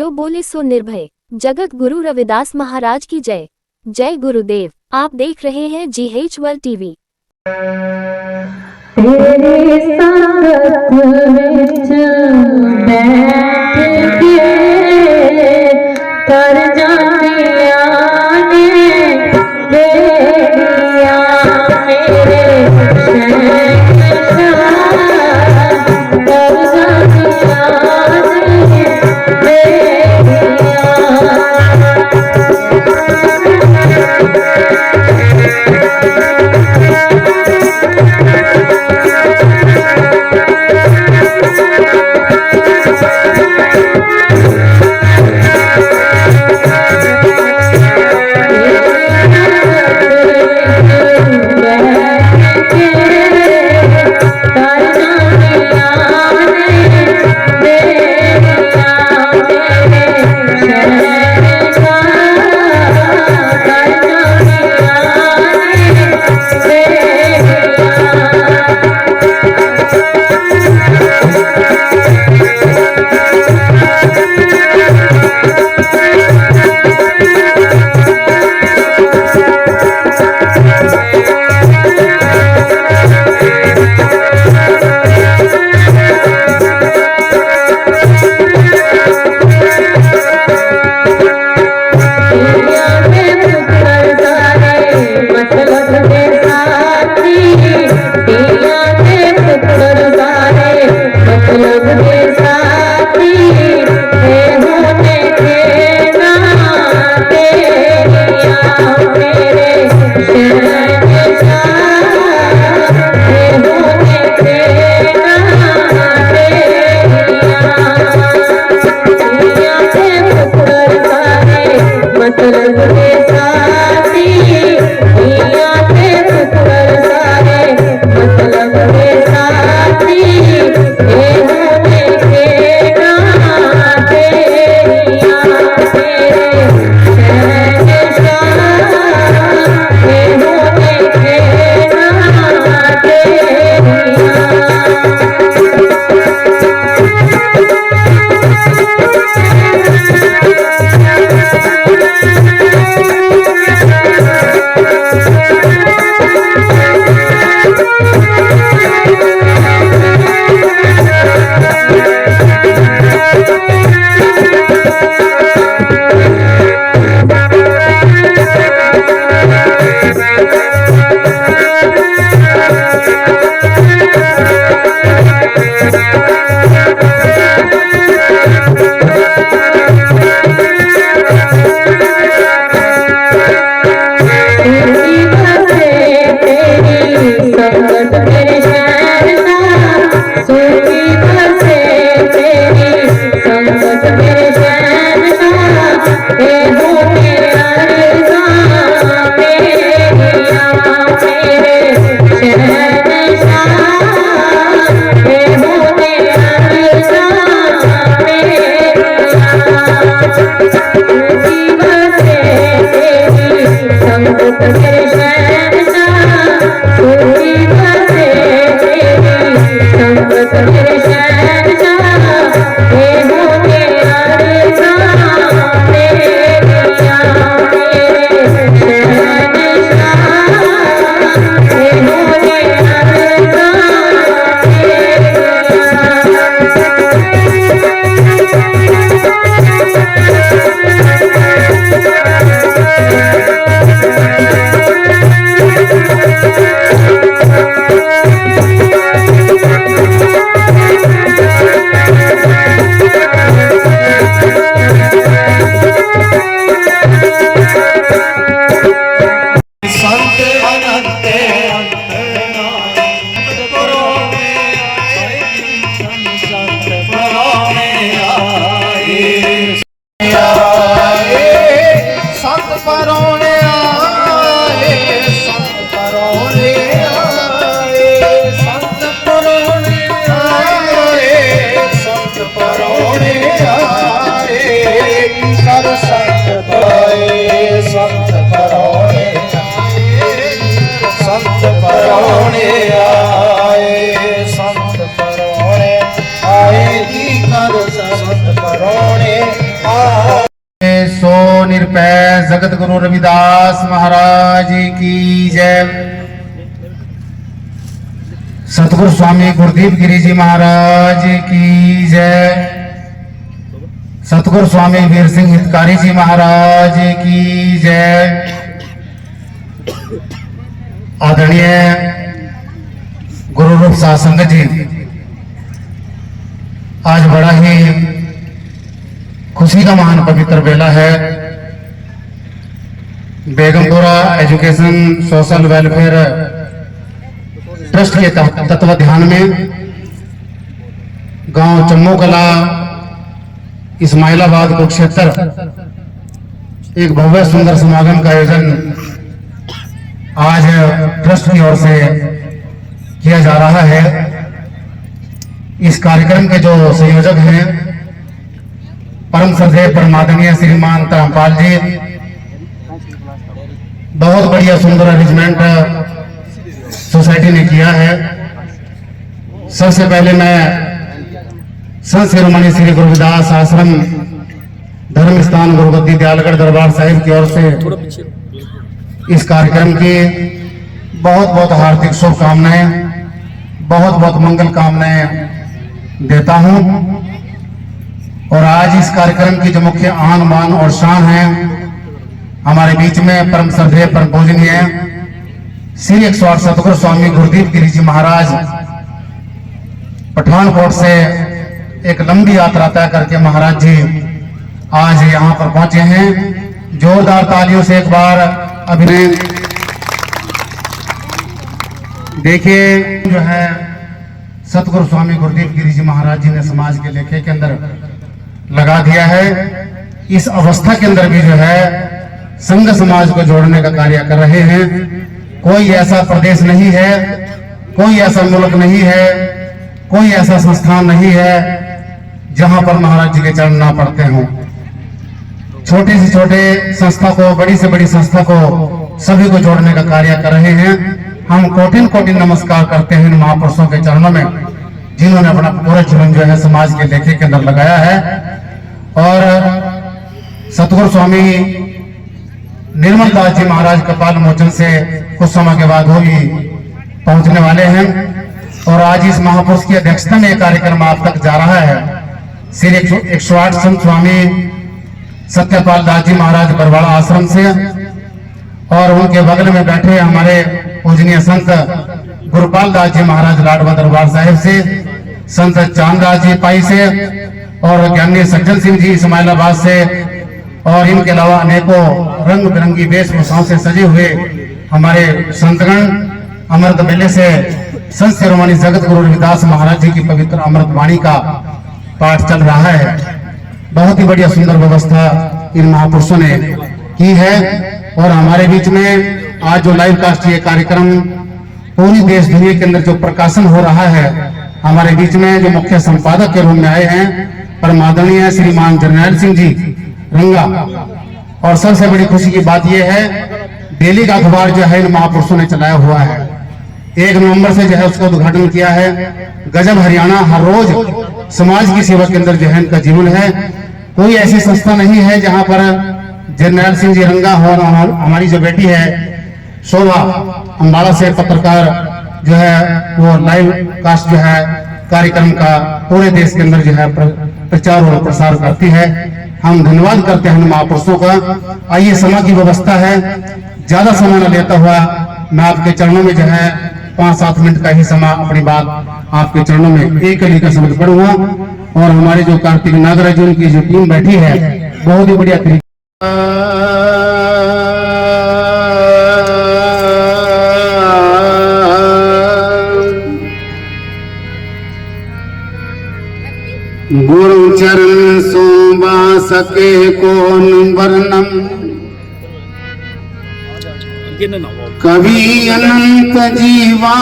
जो बोले सो निर्भय। जगत गुरु रविदास महाराज की जय। जय गुरुदेव। आप देख रहे हैं GH वर्ल्ड टीवी। तेरे संगत विच बैठ के कर जातिया ने बेड़िया मेरे शहंशाह कर जातिया ने बेड़िया। निरपै जगत गुरु रविदास महाराज की जय। सतगुरु स्वामी गुरुदीप गिरी जी महाराज की जय। सतगुरु स्वामी वीर सिंह हितकारी जी महाराज की जय। आदरणीय गुरु रूप साध संगत जी, आज बड़ा ही खुशी का महान पवित्र बेला है। Begampura education social welfare trust के तत्वाधान में गांव चम्मू कला इस्माइलाबाद कुरुक्षेत्र एक भव्य सुंदर समागम का आयोजन आज ट्रस्ट की ओर से किया जा रहा है। इस कार्यक्रम के जो संयोजक हैं परम श्रद्धेय परमादरणीय श्रीमान धर्मपाल जी, बहुत बढ़िया सुंदर अरेंजमेंट सोसाइटी ने किया है। सबसे पहले मैं संत शिरोमणि श्री गुरुविदास आश्रम धर्म स्थान गुरुगद्दी दयालगढ़ दरबार साहिब की ओर से इस कार्यक्रम की बहुत बहुत हार्दिक शुभकामनाएं, बहुत बहुत मंगल कामनाएं देता हूं। और आज इस कार्यक्रम की जो मुख्य आन मान और शान है, हमारे बीच में परम श्रद्धेय परम पूजनीय श्री 108 सतगुरु स्वामी गुरुदीप गिरी जी महाराज पठानकोट से एक लंबी यात्रा तय करके महाराज जी आज यहाँ पर पहुंचे हैं। जोरदार तालियों से एक बार अभिनंदन। देखिए जो है सतगुरु स्वामी गुरुदीप गिरी जी महाराज जी ने समाज के लेखे के अंदर लगा दिया है। इस अवस्था के अंदर भी जो है संघ समाज को जोड़ने का कार्य कर रहे हैं। कोई ऐसा प्रदेश नहीं है, कोई ऐसा मुल्क नहीं है, कोई ऐसा संस्थान नहीं है जहां पर महाराज जी के चरण ना पड़ते हों। छोटे से छोटे संस्था को, बड़ी से बड़ी संस्था को, सभी को जोड़ने का कार्य कर रहे हैं। हम कोटिन कोटिन नमस्कार करते हैं इन महापुरुषों के चरणों में, जिन्होंने अपना पूरा जीवन जो है समाज के लेखे के अंदर लगाया है। और सतगुरु स्वामी निर्मल दास जी महाराज कपाल मोचन से कुछ समय के बाद होली पहुंचने वाले हैं। और आज इस महापुरुष की अध्यक्षता में कार्यक्रम आप तक जा रहा है। श्री 108 संत स्वामी सत्यपाल दास जी महाराज बरवाड़ा आश्रम से, और उनके बगल में बैठे हमारे पूजनीय संत गुरुपाल दास जी महाराज लाडवा दरबार साहिब से, संत चांददास जी पाई से, और ज्ञानी सज्जन सिंह जी इस्माइलाबाद से, और इनके अलावा अनेकों रंग बिरंगी वेशभूषाओं से सजे हुए हमारे संतगण अमृत बेले से संत शिरोमणि जगत गुरु रविदास महाराज जी की पवित्र अमृत वाणी का पाठ चल रहा है। बहुत ही बढ़िया सुंदर व्यवस्था इन महापुरुषों ने की है। और हमारे बीच में आज जो लाइव कास्ट ये कार्यक्रम पूरी देश दुनिया के अंदर जो प्रकाशन हो रहा है, हमारे बीच में जो मुख्य संपादक के रूप में आए हैं परमादरणीय श्रीमान जरनैल सिंह जी रंगा। और सबसे बड़ी खुशी की बात यह है, डेली का अखबार जो है इन महापुरुषों ने चलाया हुआ है। 1 नवंबर से जो है उसका उद्घाटन किया है। गजब हरियाणा हर रोज समाज की सेवा के अंदर जो है इनका जीवन है। कोई ऐसी संस्था नहीं है जहां पर जरनैल सिंह जी रंगा हो। हमारी जो बेटी है शोभा अम्बाड़ा से पत्रकार जो है वो लाइव कास्ट जो है कार्यक्रम का पूरे देश के अंदर जो है प्रचार और प्रसार करती है। हम धन्यवाद करते हैं महापुरुषों का। आइए, समय की व्यवस्था है, ज्यादा समय न लेता हुआ मैं आपके चरणों में जो है 5-7 मिनट का ही समय अपनी बात आपके चरणों में एक कली का शब्द पढ़ूंगा। और हमारे जो कार्तिक नागराज उनकी जो टीम बैठी है बहुत ही बढ़िया तरीके गुरु चरण सोबा सके कौन वर्णम, कभी अनंत जीवा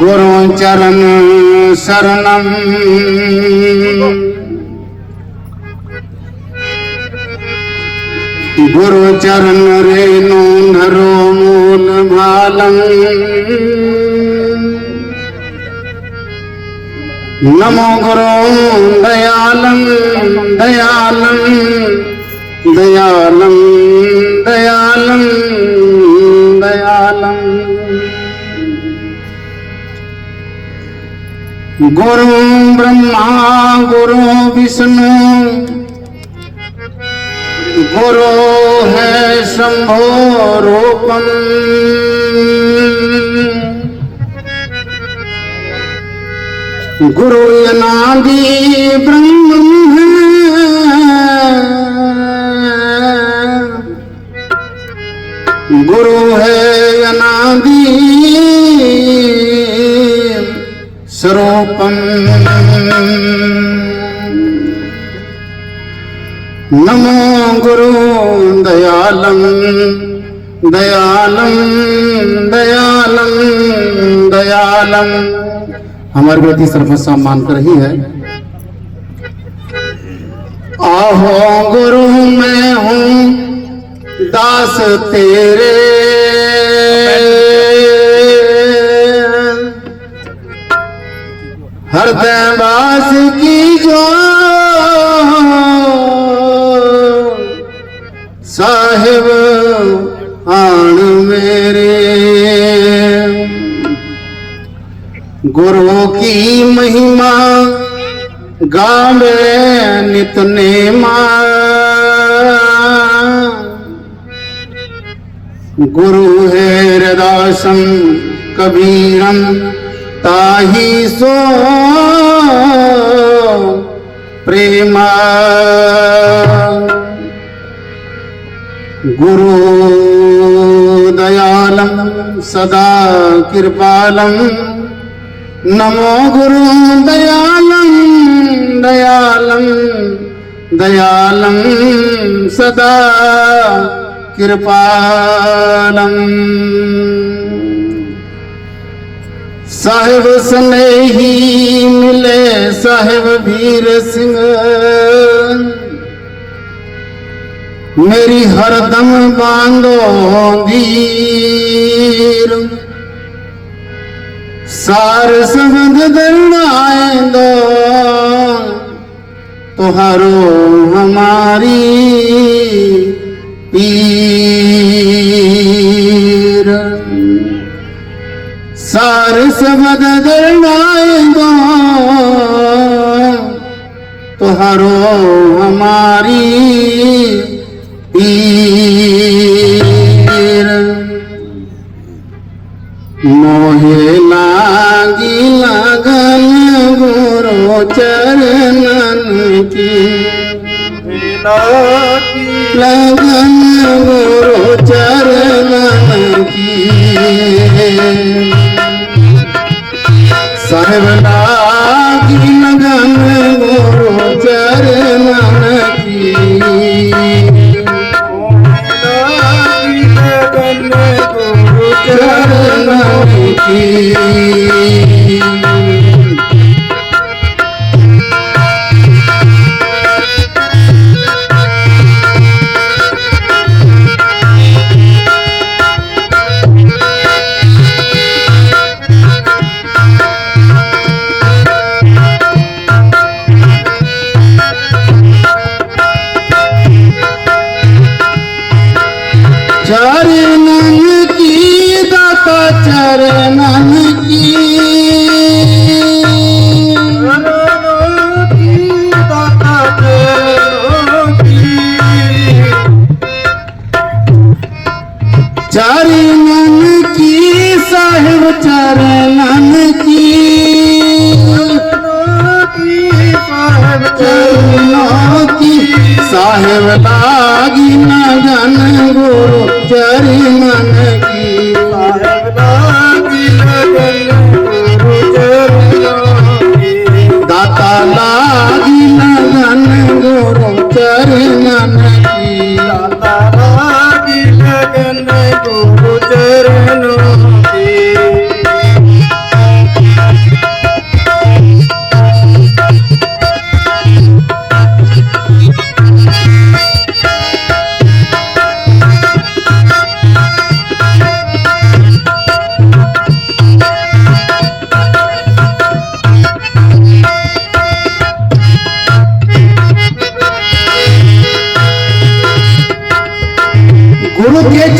गुरु चरण शरणम, गुरु चरण रेणु नरो मूल भालम, नमो गुरु दयालं दयालं दयालं दयालं दयालं गुरु ब्रह्मा गुरु विष्णु गुरु है शंभो रूपम गुरु अनादि ब्रह्म है गुरु है अनादि स्वरूपम नमो गुरु दयालं दयालं दयालं दयालं। हमारी बेटी सर्वस्व मानकर ही है। आहो गुरु मैं हूँ दास तेरे हृदय वास की जो साहिब आन मेरे गुरु की महिमा गावे नित नेमा गुरु है हृदासम कबीरम ताही सो प्रेमा गुरु दयालं सदा कृपालं नमो गुरु दयालं दयालं दयालं सदा कृपालं साहिब स्नेही मिले साहिब वीर सिंह मेरी हरदम बांधो धीर सार सबद दर्दाए दो तुहारो हमारी पीर सार सबद दर्दाए दो तुहारो हमारी पीर मोहे लागी लगन गुरु चरणन की लगन गुरु चरणन की साहिब लागी लगन गुरु चरणन की चरणन की दाता चरणन की चरणन की साहिब चरणन की चरणों की साहिब लागी लगन गुरु चरणन की साहिब लागी लगन गुरु चरणन की दाता लागी लगन गुरु चरणन की दाता लागी लगन गुरु चरणन की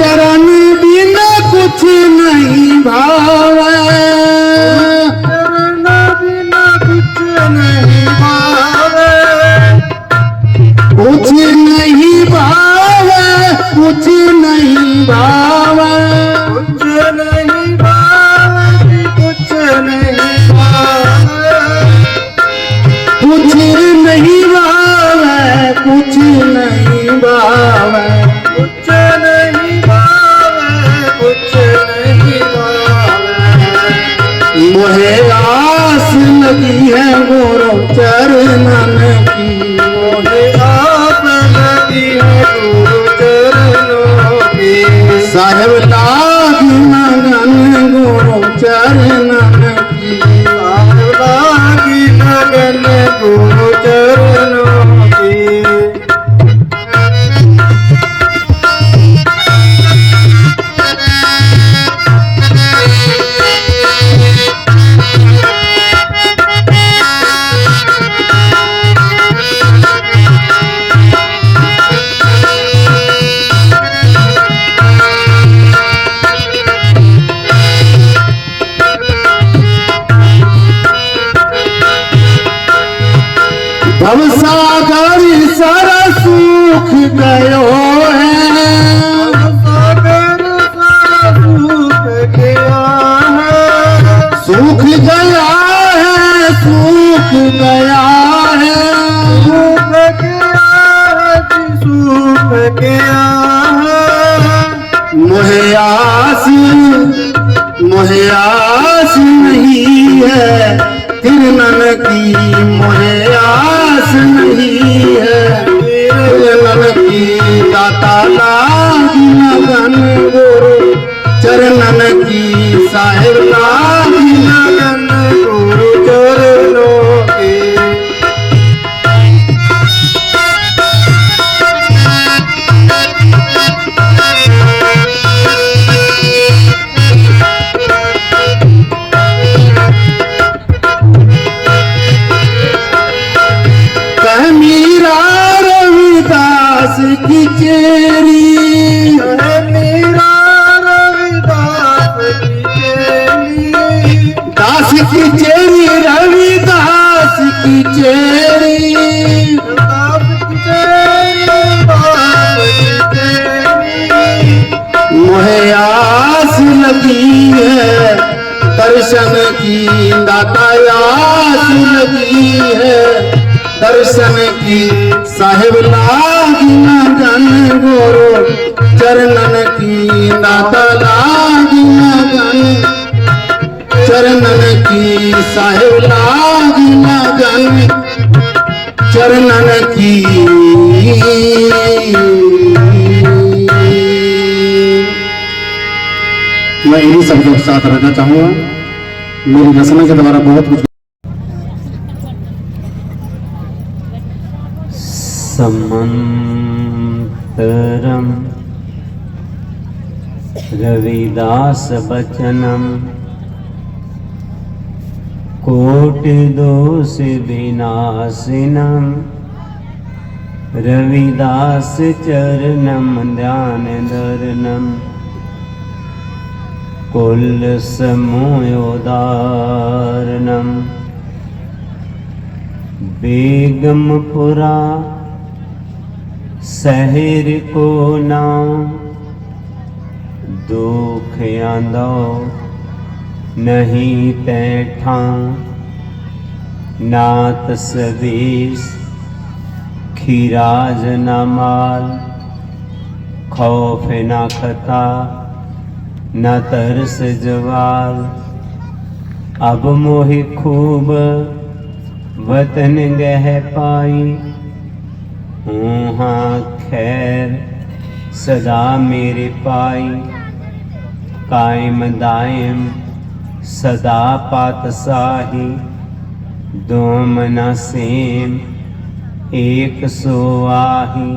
चरण बिना कुछ नहीं भावे, चरण बिना कुछ नहीं भावे, कुछ नहीं भावे, कुछ नहीं भावे, कुछ नहीं भावे, कुछ नहीं भावे, कुछ नहीं भावे, कुछ नहीं भावे। कुछ नहीं भावे, कुछ नहीं भावे। मोहे आस लगी है गुरु चरणन की, मोहे आप लगी है गुरु चरणों की, साहेब लागी लगन गुरु चरणन की। लागी लगन गुरु चरणों की। भवसागर सर सुख गयो है, सागर सारा सूख गया है, सुख गया है, सुख गया है। सूख गया है जी, सूख गया है। मोहे आस नहीं है तिरनन की, मोहे आस नहीं है तिरनन की। दाता लागी लगन गुरु चरणन की, साहेब लागी लगन गुरु चरणों की। कह मीरा रविदास की चेरी, मेरा रविदास की चेली, दास की चेरी रविदास की चेरी। दास की चेली, दास की चेली। मोहे आस लगी है दर्शन की, दाता आस लगी है दर्शन की। साहेब लागी लगन गुरु चरणन की, दाता लागी लगन चरणन की। साहेब लागी लगन चरणन की। मैं इन्हीं शब्दों के साथ रहना चाहूंगा। मेरी रचना के द्वारा बहुत कुछ समंतरम रविदास बचनम, कोटि दोष विनाशिनम, रविदास चरणम ध्यान धरणम, कुल समोदारणम। बेगमपुरा शहर को नाम, दुख आंदो नहीं तैठा, नात सबीस खीराज न माल, खौफ न खता न तरस जवाल। अब मोहि खूब वतन गह पाई, हाँ खैर सदा मेरे पाई। कायम दायम सदा पातशाही, दोम न सेम एक सो आही।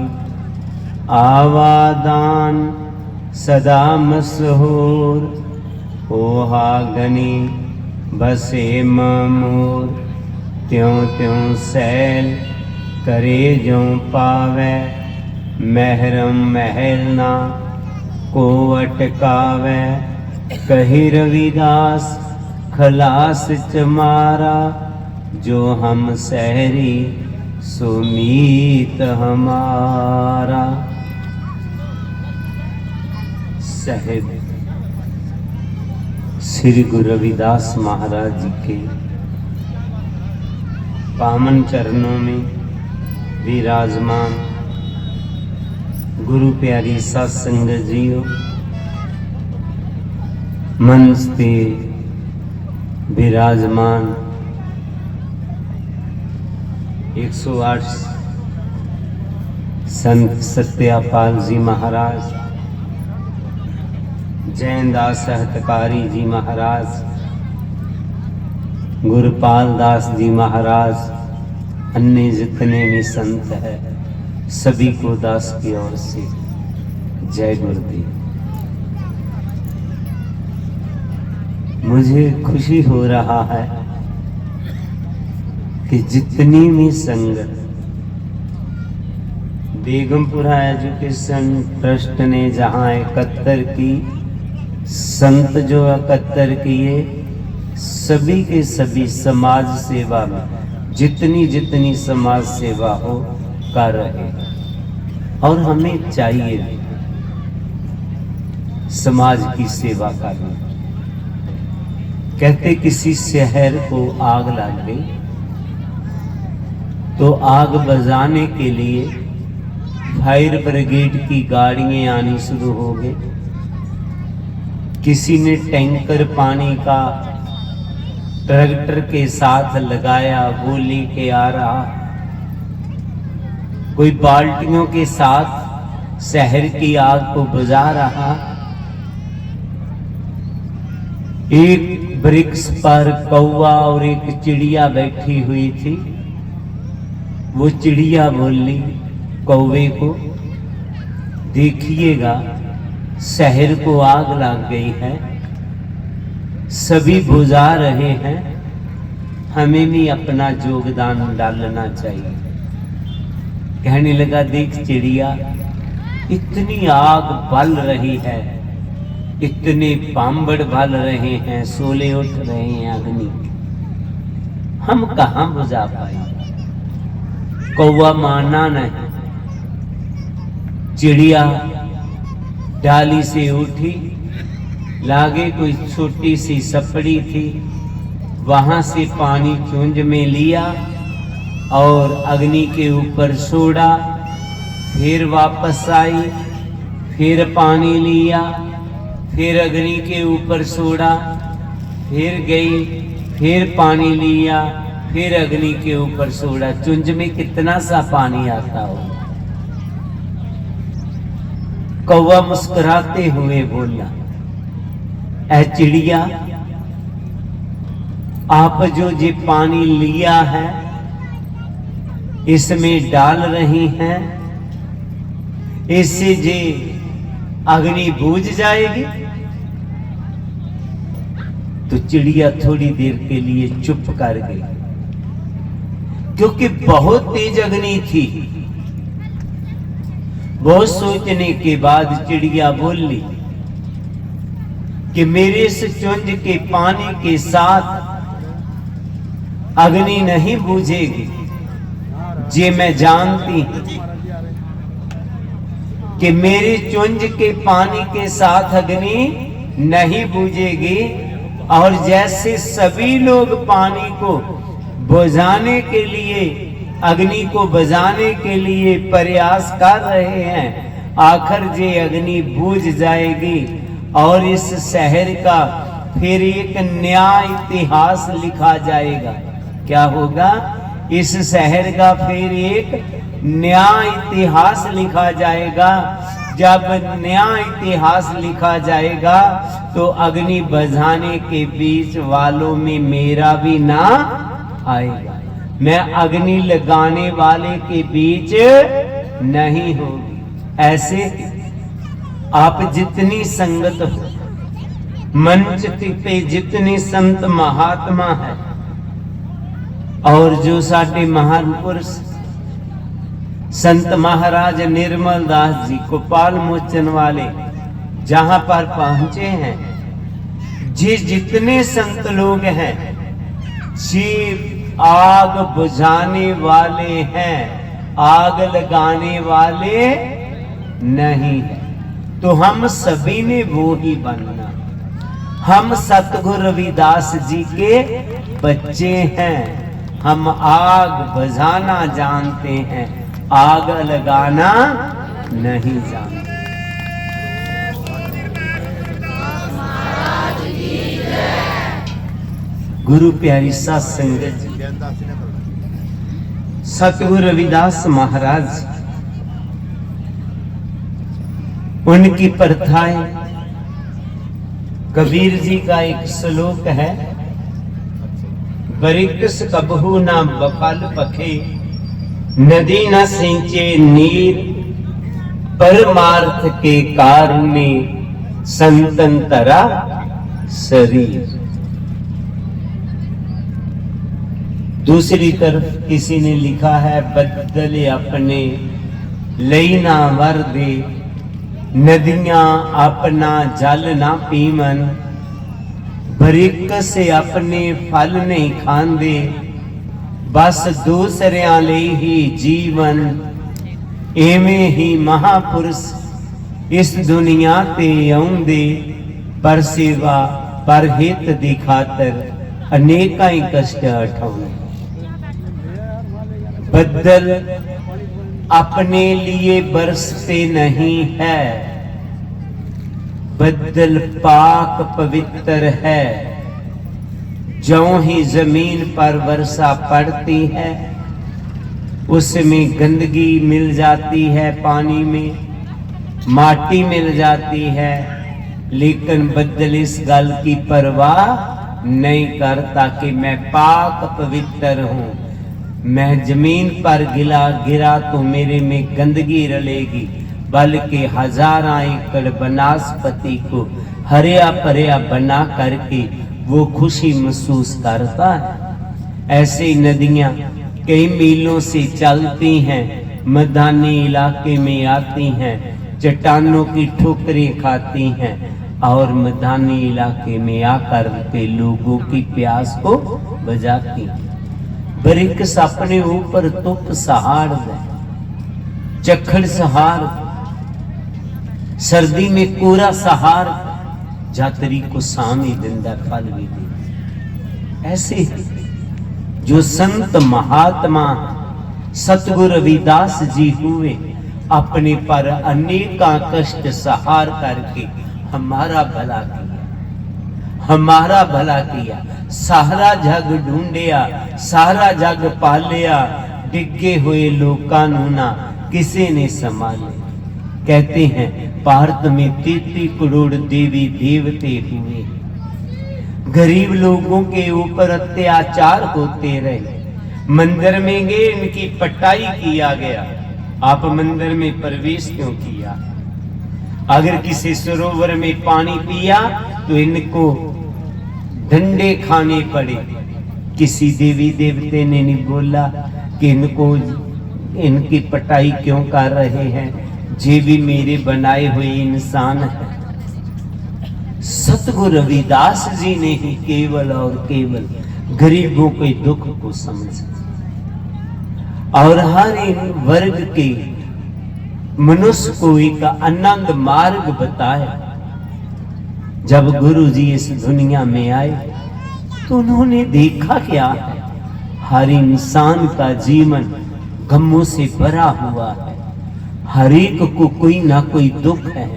आवादान सदा मशहूर, ओहा गनी बसे मोर। त्यों त्यों सैल करे जो पावे, महरम महल ना को अटकावे, कही रविदास खलास चमारा, जो हम सहरी सो मीत हमारा। साहिब श्री गुरु रविदास महाराज जी के पावन चरणों में विराजमान गुरु प्यारी साध संगत जीओ, मंच पे विराजमान 108 संत सत्यापाल जी महाराज, जैनदास सहतकारी जी महाराज, गुरुपाल दास जी महाराज, अन्य जितने भी संत है सभी को दास की ओर से जय गुरुदेव। मुझे खुशी हो रहा है कि जितनी भी संगत बेगमपुरा एजुकेशन ट्रस्ट ने जहां 71 की संत जो 71 किए, सभी के सभी समाज सेवा में जितनी समाज सेवा हो कर रहे, और हमें चाहिए भी समाज की सेवा करनी। कहते किसी शहर को आग लग गई तो आग बुझाने के लिए फायर ब्रिगेड की गाड़ियां आनी शुरू हो गई। किसी ने टैंकर पानी का ट्रैक्टर के साथ लगाया, वो लेके आ रहा। कोई बाल्टियों के साथ शहर की आग को बुझा रहा। एक वृक्ष पर कौवा और एक चिड़िया बैठी हुई थी। वो चिड़िया बोली कौवे को, देखिएगा शहर को आग लग गई है, सभी बुझा रहे हैं, हमें भी अपना योगदान डालना चाहिए। कहने लगा देख चिड़िया, इतनी आग बल रही है, इतने पांबड़ बल रहे हैं, शोले उठ रहे हैं अग्नि, हम कहां बुझा पाए। कौवा माना नहीं। चिड़िया डाली से उठी, लागे कोई छोटी सी सपड़ी थी, वहां से पानी चुंज में लिया और अग्नि के ऊपर छोड़ा, फिर वापस आई, फिर पानी लिया, फिर अग्नि के ऊपर छोड़ा, फिर गई, फिर पानी लिया, फिर अग्नि के ऊपर छोड़ा। चुंज में कितना सा पानी आता हो। कौवा मुस्कुराते हुए बोला, ऐ चिड़िया, आप जो ये पानी लिया है इसमें डाल रही हैं, इससे जे अग्नि बुझ जाएगी। तो चिड़िया थोड़ी देर के लिए चुप कर गई, क्योंकि बहुत तेज अग्नि थी। बहुत सोचने के बाद चिड़िया बोली कि मेरे इस चुंज के पानी के साथ अग्नि नहीं बुझेगी। जे मैं जानती हूं कि मेरे चुंज के पानी के साथ अग्नि नहीं बुझेगी, और जैसे सभी लोग पानी को बुझाने के लिए, अग्नि को बुझाने के लिए प्रयास कर रहे हैं, आखिर जे अग्नि बुझ जाएगी और इस शहर का फिर एक नया इतिहास लिखा जाएगा। क्या होगा? इस शहर का फिर एक नया इतिहास लिखा जाएगा। जब नया इतिहास लिखा जाएगा तो अग्नि बुझाने के बीच वालों में मेरा भी नाम आएगा। मैं अग्नि लगाने वाले के बीच नहीं होगी। ऐसे आप जितनी संगत हो, मंच पे जितने संत महात्मा है, और जो साडे महान पुरुष संत महाराज निर्मल दास जी, गोपाल मोचन वाले, जहां पर पहुंचे हैं, जितने संत लोग हैं, शिव आग बुझाने वाले हैं, आग लगाने वाले नहीं है। तो हम सभी ने वो ही बनना। हम सतगुरु रविदास जी के बच्चे हैं। हम आग बुझाना जानते हैं, आग लगाना नहीं जानते। गुरु प्यारी साध संगत जी, सतगुरु रविदास महाराज, उनकी प्रथाएं, कबीर जी का एक श्लोक है, बरिकस कबहू ना बफल पखे, नदी न सिंचे नीर, परमार्थ के कारणे संतन तरा शरीर। दूसरी तरफ किसी ने लिखा है, बदले अपने लई ना वर दे, नदियां अपना जल ना पीवन, बरिक से अपने फल नहीं खांदे, बस दूसरियां ਲਈ ही जीवन। एवें ही महापुरुष इस दुनिया ते आउंदे, पर सेवा पर हित दी खातर अनेकां ही कष्ट उठाउंदे। बदल अपने लिए बरसते नहीं है, बदल पाक पवित्र है। ज्यों ही जमीन पर वर्षा पड़ती है, उसमें गंदगी मिल जाती है, पानी में माटी मिल जाती है, लेकिन बदल इस गल की परवाह नहीं करता कि मैं पाक पवित्र हूं। मैं जमीन पर गिरा तो मेरे में गंदगी रलेगी, बल्कि हजारा एकड़ वनस्पति को हरिया भरिया बना करके वो खुशी महसूस करता है। ऐसे ही नदियां कई मीलों से चलती हैं, मैदानी इलाके में आती हैं, चट्टानों की ठोकरें खाती हैं और मैदानी इलाके में आकर के लोगों की प्यास को बुझाती हैं। बरिकस अपने ऊपर तुप सहार दे, चखड़ सहार, सर्दी में कोरा सहार, जातरी को सामी दिंदा फल भी दे। ऐसे जो संत महात्मा सतगुरु रविदास जी हुए, अपने पर अनेका कष्ट सहार करके हमारा भला किया, हमारा भला किया। सारा जग ढूंढिया, सारा जग पालिया, डिगे हुए लोकां नूं ना किसी ने संभाले। कहते हैं भारत में 33 करोड़ देवी देवते हुए, गरीब लोगों के ऊपर अत्याचार होते रहे। मंदिर में गए, इनकी पटाई किया गया। आप मंदिर में प्रवेश क्यों किया? अगर किसी सरोवर में पानी पिया तो इनको डंडे खाने पड़े। किसी देवी देवते ने नहीं बोला कि इनको इनकी पटाई क्यों कर रहे हैं, ये भी मेरे बनाए हुए इंसान है। सतगुरु रविदास जी ने ही केवल और केवल गरीबों के दुख को समझा और हर वर्ग के मनुष्य को एक आनंद मार्ग बताया। जब गुरु जी इस दुनिया में आए तो उन्होंने देखा क्या है, हर इंसान का जीवन गमों से भरा हुआ है। हर एक को कोई ना कोई दुख है,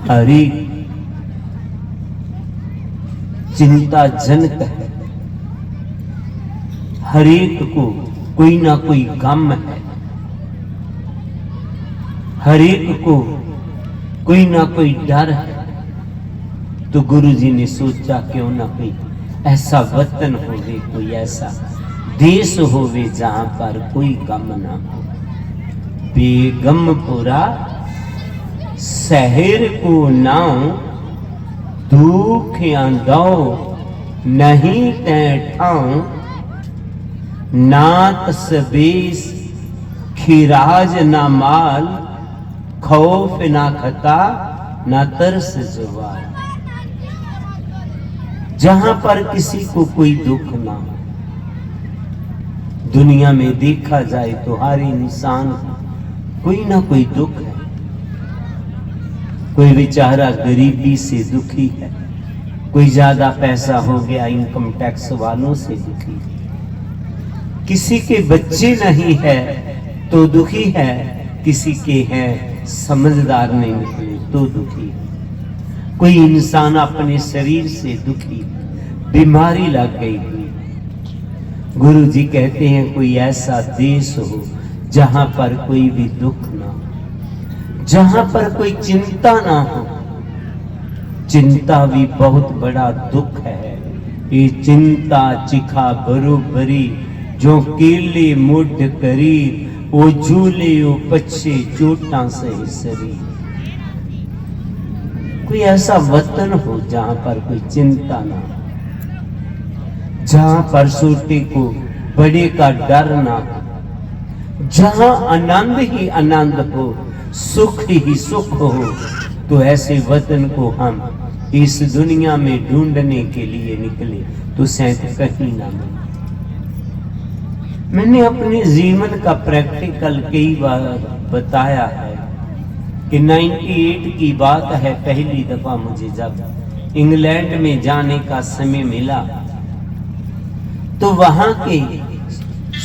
हर एक चिंताजनक है, हर एक को कोई ना कोई गम है, हर एक को कोई ना कोई डर है। तो गुरु जी ने सोचा क्यों ना कोई ऐसा वतन होवे, कोई ऐसा देश होवे जहां पर कोई गम ना हो। बेगमपुरा शहर को नाव, दुख दो नहीं तै ठाऊं, नात सबीस खिराज ना माल, खौफ ना खता ना तरस जुबान, जहां पर किसी को कोई दुख ना हो। दुनिया में देखा जाए तो हर इंसान कोई ना कोई दुख है। कोई बेचारा गरीबी से दुखी है, कोई ज्यादा पैसा हो गया इनकम टैक्स वालों से दुखी है, किसी के बच्चे नहीं है तो दुखी है, किसी के हैं समझदार नहीं निकले तो दुखी है। कोई इंसान अपने शरीर से दुखी, बीमारी लग गई हुई। गुरु जी कहते हैं कोई ऐसा देश हो जहां पर कोई भी दुख ना हो, जहां पर कोई चिंता ना हो। चिंता भी बहुत बड़ा दुख है। ये चिंता चिखा बरोबरी, जो केले मुठ करी, ओ झूले ओ पछे चोटा सही सरी। कोई ऐसा वतन हो जहां पर कोई चिंता ना हो, जहां पर छोटे को बड़े का डर ना हो, जहां आनंद ही आनंद हो, सुख ही सुख हो। तो ऐसे वतन को हम इस दुनिया में ढूंढने के लिए निकले तो शायद कहीं ना मिले। मैंने अपने जीवन का प्रैक्टिकल कई बार बताया है कि 98 की बात है, पहली दफा मुझे जब इंग्लैंड में जाने का समय मिला तो वहां के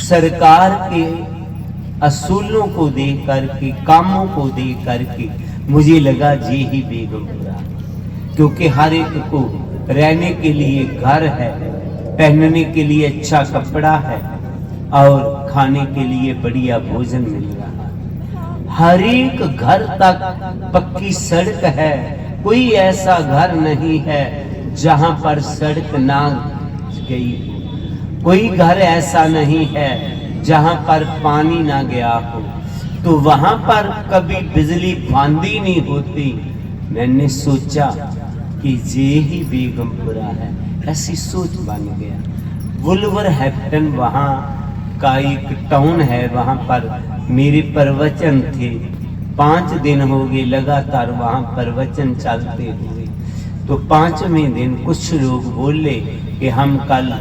सरकार के असूलों को देख करके, कामों को देख करके मुझे लगा ये ही बेगमपुरा, क्योंकि हर एक को रहने के लिए घर है, पहनने के लिए अच्छा कपड़ा है और खाने के लिए बढ़िया भोजन मिल रहा है। हर एक घर तक पक्की सड़क है, कोई ऐसा घर नहीं है जहां पर सड़क ना गई हो, कोई घर ऐसा नहीं है जहां पर पानी ना गया हो। तो वहां पर कभी बिजली बांधी नहीं होती। मैंने सोचा कि ये ही बेगमपुरा है, ऐसी सोच बन गया। वुल्वरहैम्पटन वहां का एक टाउन है, वहां पर मेरे प्रवचन थे। 5 दिन हो गए लगातार वहां प्रवचन चलते हुए। तो 5वें दिन कुछ लोग बोले कि हम कल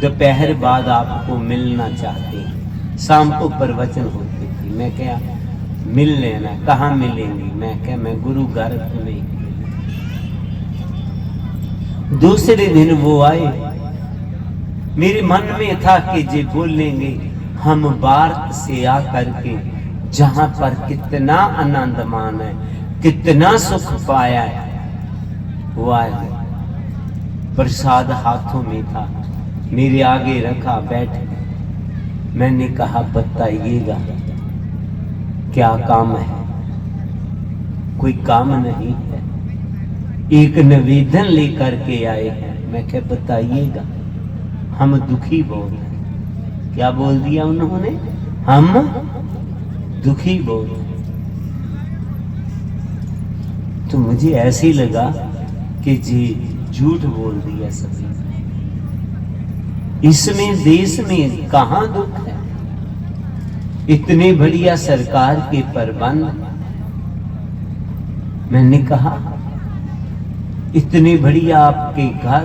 दोपहर बाद आपको मिलना चाहते हैं। शाम को प्रवचन होते थे। मैं क्या मिल लेना, कहाँ मिलेंगे? मैं क्या मैं गुरु घर में। दूसरे दिन वो आए, मेरे मन में था कि जे बोलेंगे हम भारत से आकर के जहां पर कितना आनंद माना है, कितना सुख पाया है, वो आए। प्रसाद हाथों में था, मेरे आगे रखा, बैठ। मैंने कहा बताइएगा क्या काम है? कोई काम नहीं है, एक निवेदन लेकर के आए हैं। मैं क्या बताइएगा? हम दुखी बहुत हैं। क्या बोल दिया उन्होंने? हम दुखी बहुत हैं। तो मुझे ऐसे ही लगा कि जी झूठ बोल दिया सभी। इसमें देश में कहां दुख है? इतने बढ़िया सरकार के प्रबंध। मैंने कहा इतने बढ़िया आपके घर,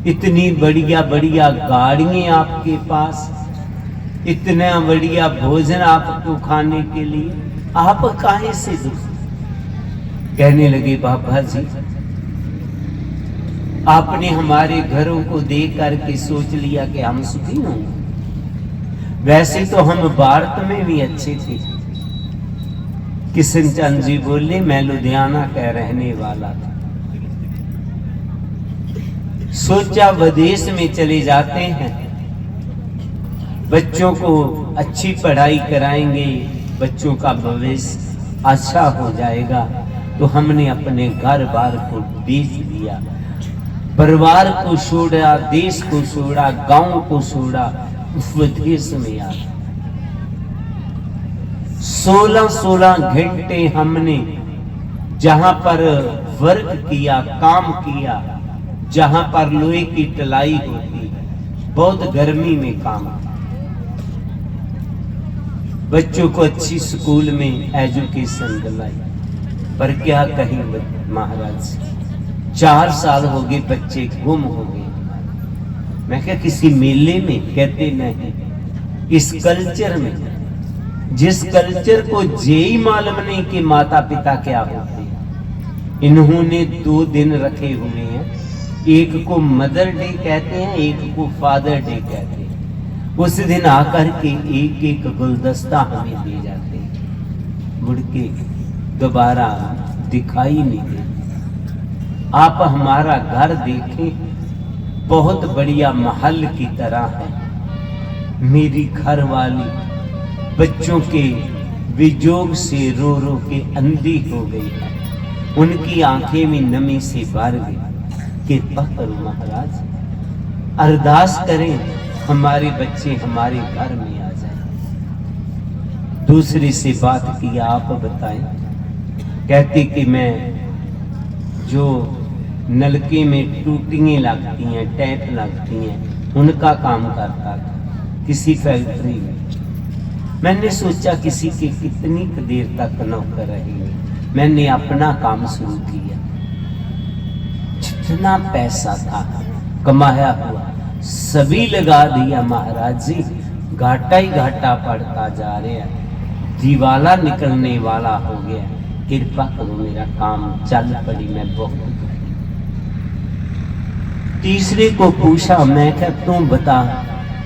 इतनी बढ़िया बढ़िया गाड़ियां आपके पास, इतना बढ़िया भोजन आपको खाने के लिए, आप काहे से दुखी? कहने लगे बाबा जी आपने हमारे घरों को देख करके सोच लिया कि हम सुखी होंगे। वैसे तो हम भारत में भी अच्छे थे। किशन चंद जी बोले मैं लुधियाना का रहने वाला था। सोचा विदेश में चले जाते हैं, बच्चों को अच्छी पढ़ाई कराएंगे, बच्चों का भविष्य अच्छा हो जाएगा। तो हमने अपने घर बार को बेच दिया, परिवार को छोड़ा, देश को छोड़ा, गांव को छोड़ा, विदेश में आ। 16 घंटे हमने जहां पर वर्क किया, काम किया, जहां पर लोहे की टलाई होती, बहुत गर्मी में काम किया। बच्चों को अच्छी स्कूल में एजुकेशन दिलाई, पर क्या कहें महाराज, 4 साल हो गए बच्चे गुम हो गए। मैं क्या किसी मेले में? कहते नहीं, इस कल्चर में, जिस कल्चर को जेई मालूम नहीं कि माता पिता क्या होते हैं, इन्होंने 2 दिन रखे हुए हैं। एक को मदर डे कहते हैं, एक को फादर डे कहते हैं। उस दिन आकर के एक एक गुलदस्ता हमें दे जाते हैं, मुड़ के दोबारा दिखाई नहीं देते। आप हमारा घर देखें, बहुत बढ़िया महल की तरह है। मेरी घर वाली बच्चों के विजोग से रो रो के अंधी हो गई है, उनकी आंखें में नमी से भर गई। कृपा करो महाराज, अरदास करें हमारे बच्चे हमारे घर में आ जाए। दूसरी से बात की, आप बताएं। कहती कि मैं जो नलके में टूटियां लगती हैं, टैप लगती हैं, उनका काम करता था किसी फैक्ट्री में। मैंने सोचा किसी के कितनी देर तक नौकर रहेंगे, मैंने अपना काम शुरू किया। जितना पैसा था कमाया हुआ सभी लगा दिया महाराज जी, घाटा ही घाटा पड़ता जा रहा है, दिवाला निकलने वाला हो गया। कृपा करो मेरा काम चल पड़ी, मैं बहुत दुखी। तीसरे को पूछा, मैं क्या तू बता?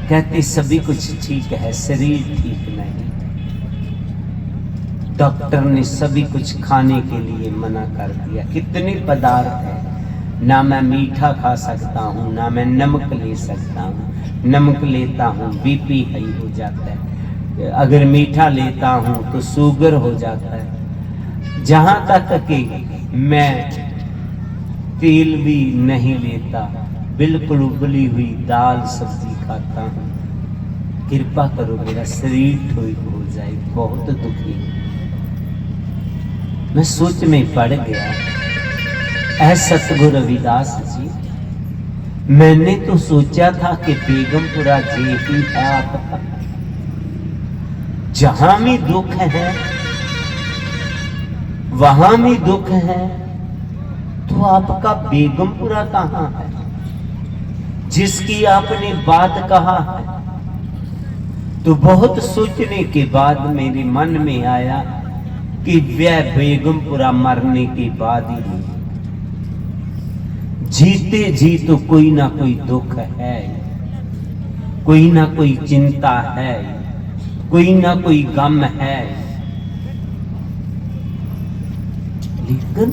कहते सभी कुछ ठीक है, शरीर ठीक नहीं। डॉक्टर ने सभी कुछ खाने के लिए मना कर दिया। कितने पदार्थ हैं, ना मैं मीठा खा सकता हूँ, ना मैं नमक ले सकता हूँ। नमक लेता हूँ बीपी हाई हो जाता है, अगर मीठा लेता हूँ तो शुगर हो जाता है। जहाँ तक कि मैं तेल भी नहीं लेता, बिल्कुल उबली हुई दाल सब्जी खाता हूँ। कृपा करो मेरा शरीर ठीक हो जाए, बहुत दुखी। मैं सोच में पड़ गया, ऐ सतगुरु रविदास जी, मैंने तो सोचा था कि बेगमपुरा जी ही आप, जहां भी दुख है वहां भी दुख है, तो आपका बेगमपुरा कहां है जिसकी आपने बात कहा है? तो बहुत सोचने के बाद मेरे मन में आया कि वह बेगमपुरा मरने के बाद ही, जीते जी तो कोई ना कोई दुख है, कोई ना कोई चिंता है, कोई ना कोई गम है। लेकिन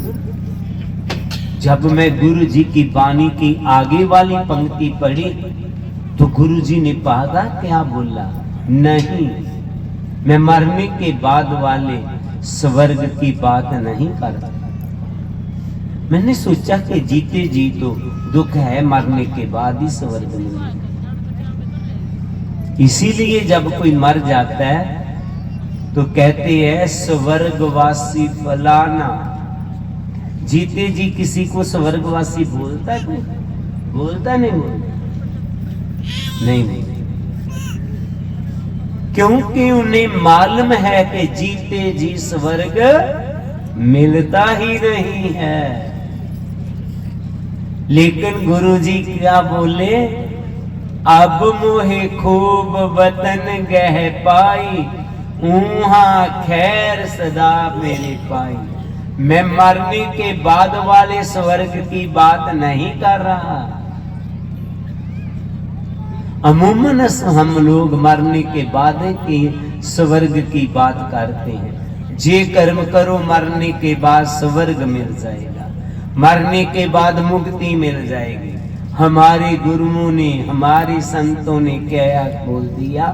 जब मैं गुरु जी की वाणी की आगे वाली पंक्ति पढ़ी तो गुरु जी ने पागा क्या बोला? नहीं, मैं मरने के बाद वाले स्वर्ग की बात नहीं करता। मैंने सोचा कि जीते जी तो दुख है, मरने के बाद ही स्वर्ग मिलेगा। इसीलिए जब कोई मर जाता है तो कहते हैं स्वर्गवासी फलाना। जीते जी किसी को स्वर्गवासी बोलता है कोई? बोलता नहीं? बोलता नहीं, क्योंकि उन्हें मालूम है कि जीते जी स्वर्ग मिलता ही नहीं है। लेकिन गुरुजी क्या बोले? अब मोहे खूब वतन गह पाई, ऊहा खैर सदा मेरे पाई। मैं मरने के बाद वाले स्वर्ग की बात नहीं कर रहा। अमूमन हम लोग मरने के बाद के स्वर्ग की बात करते हैं। जे कर्म करो मरने के बाद स्वर्ग मिल जाएगा, मरने के बाद मुक्ति मिल जाएगी। हमारे गुरुओं ने, हमारे संतों ने क्या बोल दिया?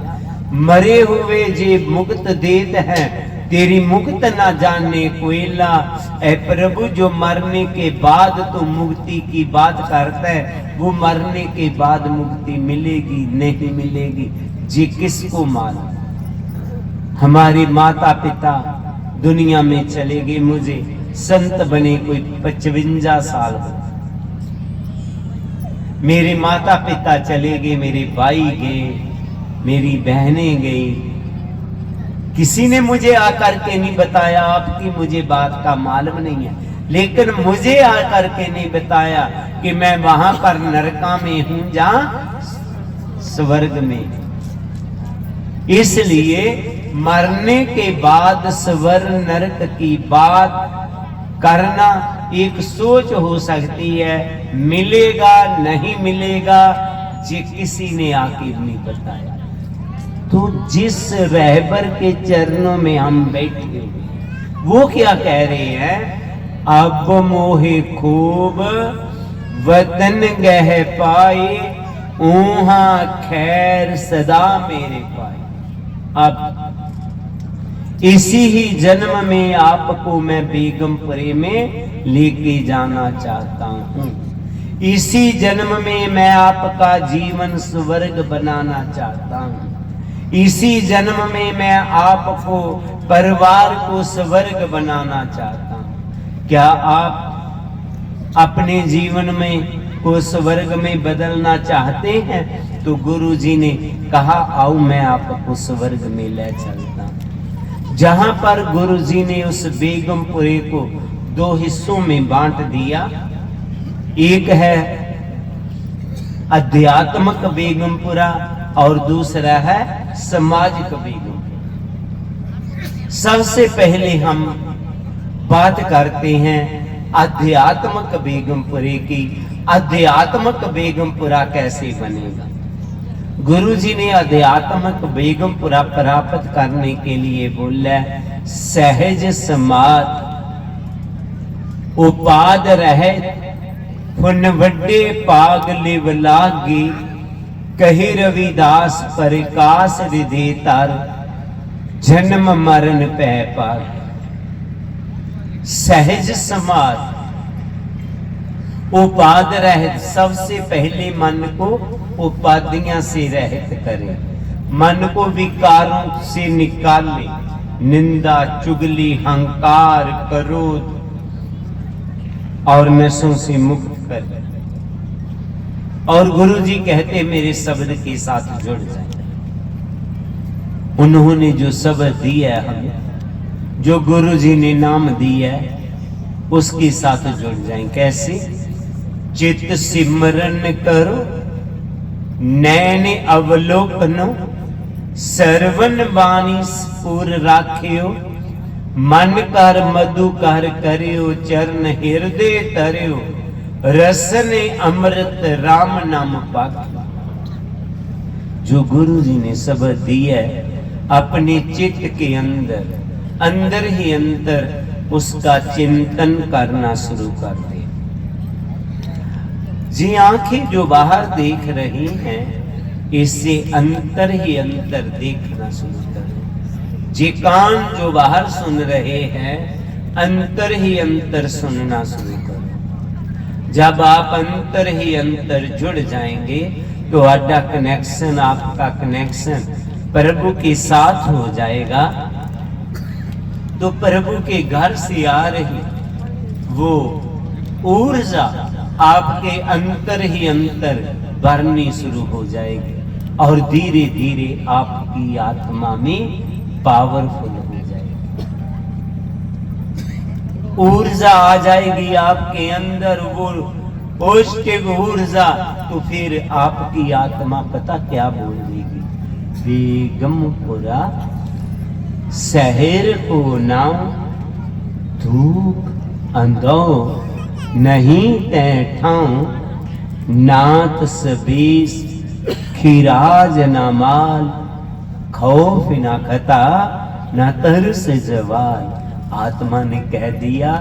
मरे हुए जे मुक्त देत हैं, तेरी मुक्त ना जाने कोयला। ऐ प्रभु, जो मरने के बाद तो मुक्ति की बात करता है, वो मरने के बाद मुक्ति मिलेगी नहीं मिलेगी जी किसको मालूम। हमारे माता पिता दुनिया में चले गए, मुझे संत बने कोई 55 साल हो। मेरे माता पिता चले गए, मेरे भाई गए, मेरी बहनें गई। किसी ने मुझे आकर के नहीं बताया, आपकी मुझे बात का मालूम नहीं है, लेकिन मुझे आकर के नहीं बताया कि मैं वहां पर नरका में हूं जहां स्वर्ग में। इसलिए मरने के बाद स्वर्ग नरक की बात करना एक सोच हो सकती है, मिलेगा नहीं मिलेगा ये किसी ने आखिर नहीं बताया। तो जिस रहबर के चरणों में हम बैठे वो क्या कह रहे हैं, अब मोहे खूब वतन गह पाए, ऊहा खैर सदा मेरे पाए। अब इसी ही जन्म में आपको मैं बेगमपुरे में लेके जाना चाहता हूं, इसी जन्म में मैं आपका जीवन स्वर्ग बनाना चाहता हूं, इसी जन्म में मैं आपको परिवार को स्वर्ग बनाना चाहता हूं। क्या आप अपने जीवन में को स्वर्ग में बदलना चाहते हैं? तो गुरु जी ने कहा आओ मैं आपको स्वर्ग में ले चलता हूं। जहां पर गुरु जी ने उस बेगमपुरे को दो हिस्सों में बांट दिया, एक है आध्यात्मिक बेगमपुरा और दूसरा है सामाजिक बेगमपुरा। सबसे पहले हम बात करते हैं आध्यात्मिक बेगमपुरे की। आध्यात्मिक बेगमपुरा कैसे बनेगा? गुरु जी ने आध्यात्मिक बेगमपुरा प्राप्त करने के लिए बोला सहज समाध उपाद रहे फुन वड्डे पाग लिव लागी, कही रविदास प्रकाश रिधे तार, जन्म मरण पै पार। सहज समाध उपाद रहित, सबसे पहले मन को उपाधियां से रहित करें, मन को विकारों से निकाले, निंदा चुगली अहंकार क्रोध और नशों से मुक्त करें। और गुरु जी कहते मेरे शब्द के साथ जुड़ जाए। उन्होंने जो शब्द दिया है हमें, जो गुरु जी ने नाम दिया है उसके साथ जुड़ जाएं। कैसे? चित सिमरन करो नैन अवलोकनो, सर्वन बानी स्फुर राख्यो, मन कर मधु कर करियो, चरण हृदय तरियो, रसने अमृत राम नाम पाख्यो। जो गुरु जी ने शब्द दिया है अपने चित्त के अंदर, अंदर ही अंदर उसका चिंतन करना शुरू कर दे। जी आंखें जो बाहर देख रही हैं इससे अंतर ही अंतर देखना शुरू करें। जी कान जो बाहर सुन रहे हैं अंतर ही अंतर सुनना शुरू करें। जब आप अंतर ही अंतर जुड़ जाएंगे तो आपका कनेक्शन, आपका कनेक्शन प्रभु के साथ हो जाएगा। तो प्रभु के घर से आ रही वो ऊर्जा आपके अंतर ही अंतर भरनी शुरू हो जाएगी और धीरे धीरे आपकी आत्मा में पावरफुल हो जाएगी, ऊर्जा आ जाएगी आपके अंदर, वो पॉजिटिव ऊर्जा। तो फिर आपकी आत्मा पता क्या बोलेगी? बेगमपुरा शहर को नाम धूप अंधो, नहीं तैठाऊं नात सबीस, खिराज ना माल, खौफ ना खता, ना तरस जवाल। आत्मा ने कह दिया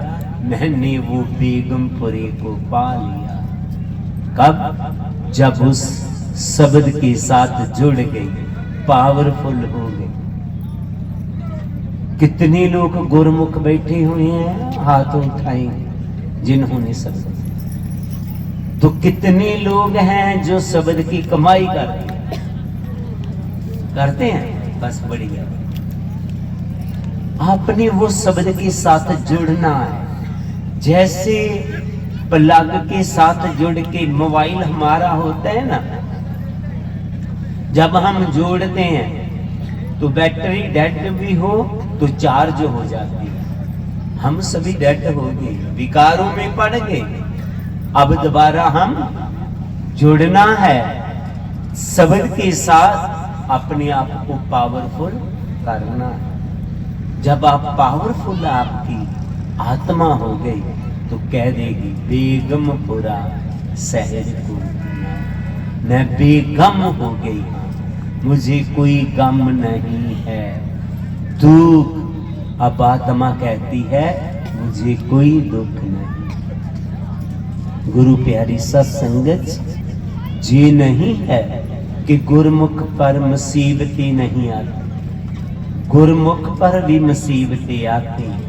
मैंने वो बेगमपुरे को पा लिया। कब? जब उस शब्द के साथ जुड़ गई, पावरफुल हो गई। कितने लोग गुरमुख बैठे हुए हैं, हाथ उठाएंगे जिन्होंने शब्द। तो कितने लोग हैं जो शब्द की कमाई करते हैं? बस बढ़िया, आपने वो शब्द के साथ जुड़ना है। जैसे प्लग के साथ जुड़ के मोबाइल हमारा होता है ना, जब हम जोड़ते हैं तो बैटरी डेड भी हो तो चार्ज हो जाती है। हम सभी डेड हो गए, विकारों में पड़ गए। अब दोबारा हम जुड़ना है, शब्द के साथ अपने आप को पावरफुल करना है। जब आप पावरफुल आपकी आत्मा हो गई तो कह देगी बेगमपुरा शहर को मैं बेगम हो गई हूं, मुझे कोई गम नहीं है। दुख अब आत्मा कहती है मुझे कोई दुख नहीं। गुरु प्यारी सत्संगत जी नहीं है कि गुरमुख पर मुसीबतें नहीं आती, गुरमुख पर भी मुसीबतें आती हैं,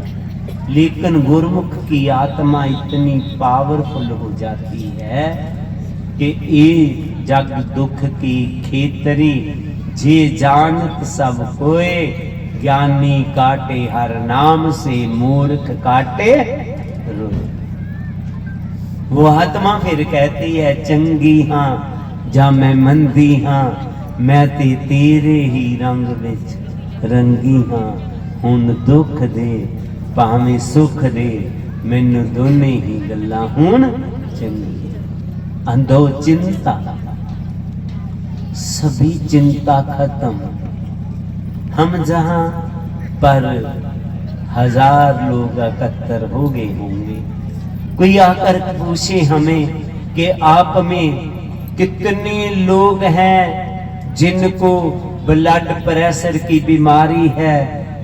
लेकिन गुरमुख की आत्मा इतनी पावरफुल हो जाती है कि ये जग दुख की खेतरी जे जानत सब कोय, ज्ञानी काटे हर नाम से मूर्ख काटे रोए। वो आत्मा फिर कहती है चंगी हाँ जा मैं मंदी हाँ, मैं ते तेरे ही रंग विच रंगी हाँ। हुण दुख दे भावें सुख दे, मैनू दोने ही गल्लां हुण चंगी। अंधो चिंता सभी चिंता खत्म। हम जहां पर 1000 लोग एकत्र हो गए होंगे, कोई आकर पूछे हमें कि आप में कितने लोग हैं जिनको ब्लड प्रेशर की बीमारी है,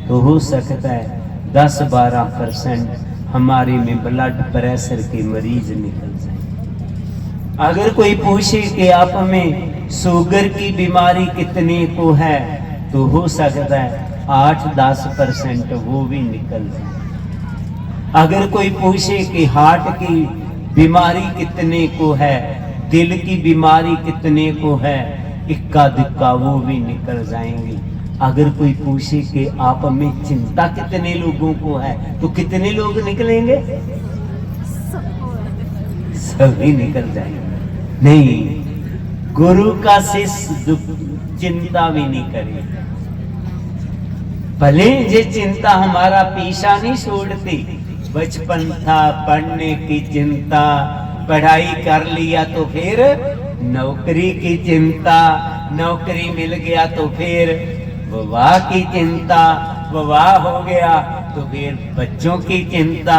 तो हो सकता है 10-12% हमारे में ब्लड प्रेशर के मरीज निकल जाए। अगर कोई पूछे कि आप में शुगर की बीमारी कितने को है, तो हो सकता है 8-10% वो भी निकल जाए। अगर कोई पूछे कि हार्ट की बीमारी कितने को है, दिल की बीमारी कितने को है, इक्का दुक्का वो भी निकल जाएंगे। अगर कोई पूछे कि आप में चिंता कितने लोगों को है, तो कितने लोग निकलेंगे? सभी निकल जाएंगे। नहीं, गुरु का शिष्य चिंता भी नहीं करे। भले ये चिंता हमारा पीछा नहीं छोड़ती। बचपन था पढ़ने की चिंता, पढ़ाई कर लिया तो फिर नौकरी की चिंता, नौकरी मिल गया तो फिर विवाह की चिंता, विवाह हो गया तो फिर बच्चों की चिंता,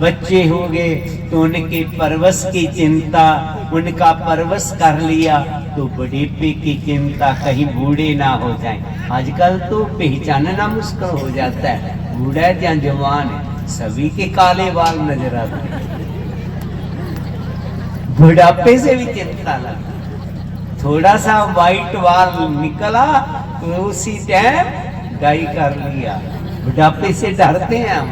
बच्चे हो गए तो उनकी परवरिश की चिंता, उनका परवरिश कर लिया तो बुढ़ापे की चिंता, कहीं बूढ़े ना हो जाएं। आजकल तो पहचानना मुश्किल हो जाता है बूढ़ा है या जवान है, सभी के काले बाल नजर आते हैं। बुढ़ापे से भी चिंता लगा, थोड़ा सा व्हाइट बाल निकला तो उसी टाइम डाई कर लिया। बुढ़ापे से डरते हैं हम,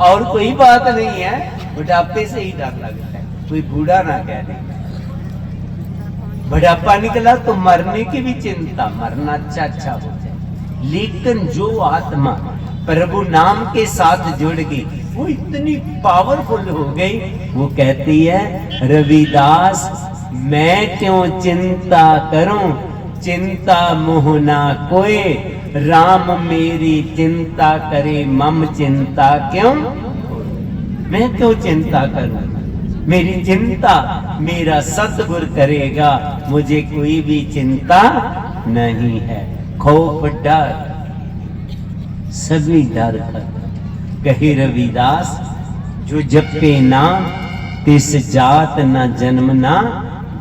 और कोई बात नहीं है, बुढ़ापे से ही डर लगता है, कोई बूढ़ा ना कह दे। बुढ़ापा निकला तो मरने की भी चिंता, मरना अच्छा हो जाए। लेकिन जो आत्मा प्रभु नाम के साथ जुड़ गई वो इतनी पावरफुल हो गई, वो कहती है रविदास मैं क्यों चिंता करूं, चिंता मोह ना कोई, राम मेरी चिंता करे मम चिंता क्यों। मैं क्यों चिंता करूं, मेरी चिंता मेरा सतगुरु करेगा, मुझे कोई भी चिंता नहीं है। खौफ डर सभी डर खत्म। कहे रविदास जो जपे नाम तिस जात न जन्म ना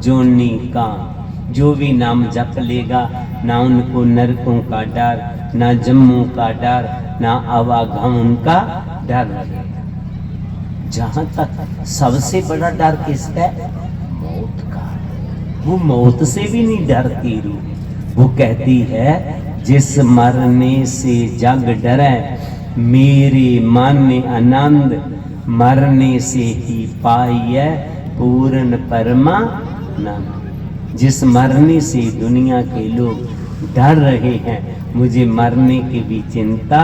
जोनी का। जो भी नाम जप लेगा ना उनको नरकों का डर, ना जम्मू का डर, ना आवागमन का डर लगेगा। जहां तक सबसे बड़ा डर किसका है, मौत का। वो मौत से भी नहीं डरती रूह। वो कहती है जिस मरने से जग डरे, मेरे मन आनंद मरने से ही पाइए पूर्ण परमानंद। जिस मरने से दुनिया के लोग डर रहे हैं, मुझे मरने की भी चिंता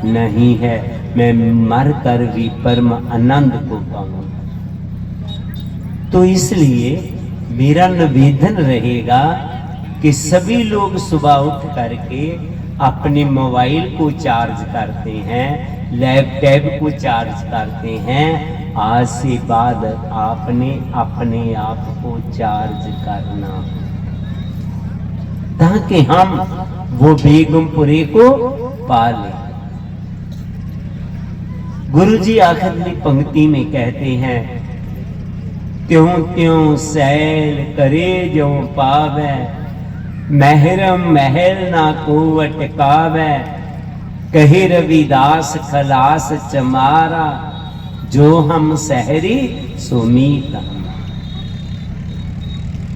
नहीं है, मैं मर कर भी परम आनंद को पाऊंगा। तो इसलिए मेरा निवेदन रहेगा कि सभी लोग सुबह उठ करके अपने मोबाइल को चार्ज करते हैं, लैपटॉप को चार्ज करते हैं, आज से बाद आपने अपने आप को चार्ज करना ताकि हम वो बेगमपुरे को पा लें। गुरुजी आखिरी पंक्ति में कहते हैं, त्यों त्यों सैल करे जो पावे, महरम महल ना को अटकावे, कहे रविदास खलास चमारा, जो हम सहरी सुमीत।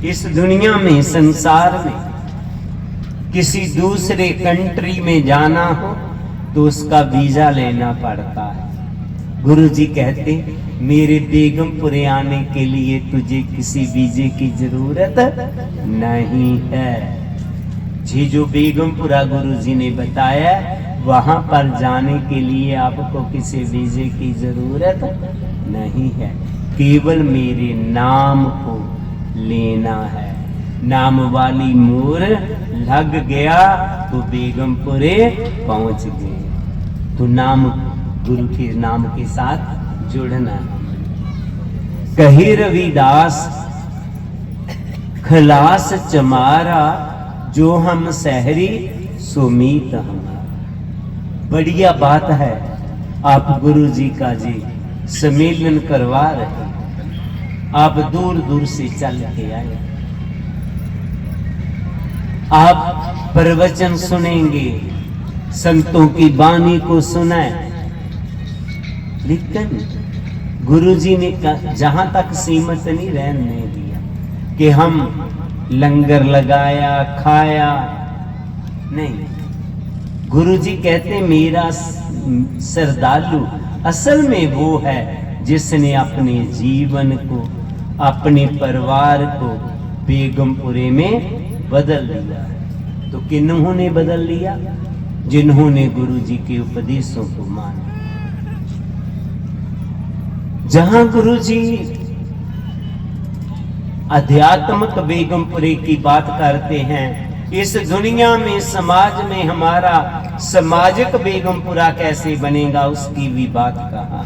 इस दुनिया में, संसार में किसी दूसरे कंट्री में जाना हो तो उसका वीजा लेना पड़ता है। गुरुजी कहते, मेरे बेगमपुरे आने के लिए तुझे किसी वीजे की जरूरत नहीं है। जी जो बेगमपुरा गुरुजी ने बताया, वहां पर जाने के लिए आपको किसी वीजे की जरूरत नहीं है, केवल मेरे नाम को लेना है। नाम वाली मोर लग गया तो बेगमपुरे पहुंच गए। तो नाम, गुरु के नाम के साथ जुड़ना। कहे रविदास खलास चमारा, जो हम सहरी सुमीत हमारा। बढ़िया बात है, आप गुरु जी का जी सम्मेलन करवा रहे, आप दूर दूर से चल के आए, आप प्रवचन सुनेंगे, संतों की वाणी को सुनाए, लेकिन गुरुजी ने जहां तक सीमित नहीं रहने दिया कि हम लंगर लगाया खाया, नहीं। गुरुजी कहते मेरा श्रद्धालु असल में वो है जिसने अपने जीवन को, अपने परिवार को बेगमपुरे में बदल दिया है। तो किन्होंने बदल लिया? जिन्होंने गुरुजी के उपदेशों को माना। जहां गुरुजी अध्यात्मक बेगमपुरे की बात करते हैं, इस दुनिया में, समाज में हमारा सामाजिक बेगमपुरा कैसे बनेगा उसकी भी बात कहा।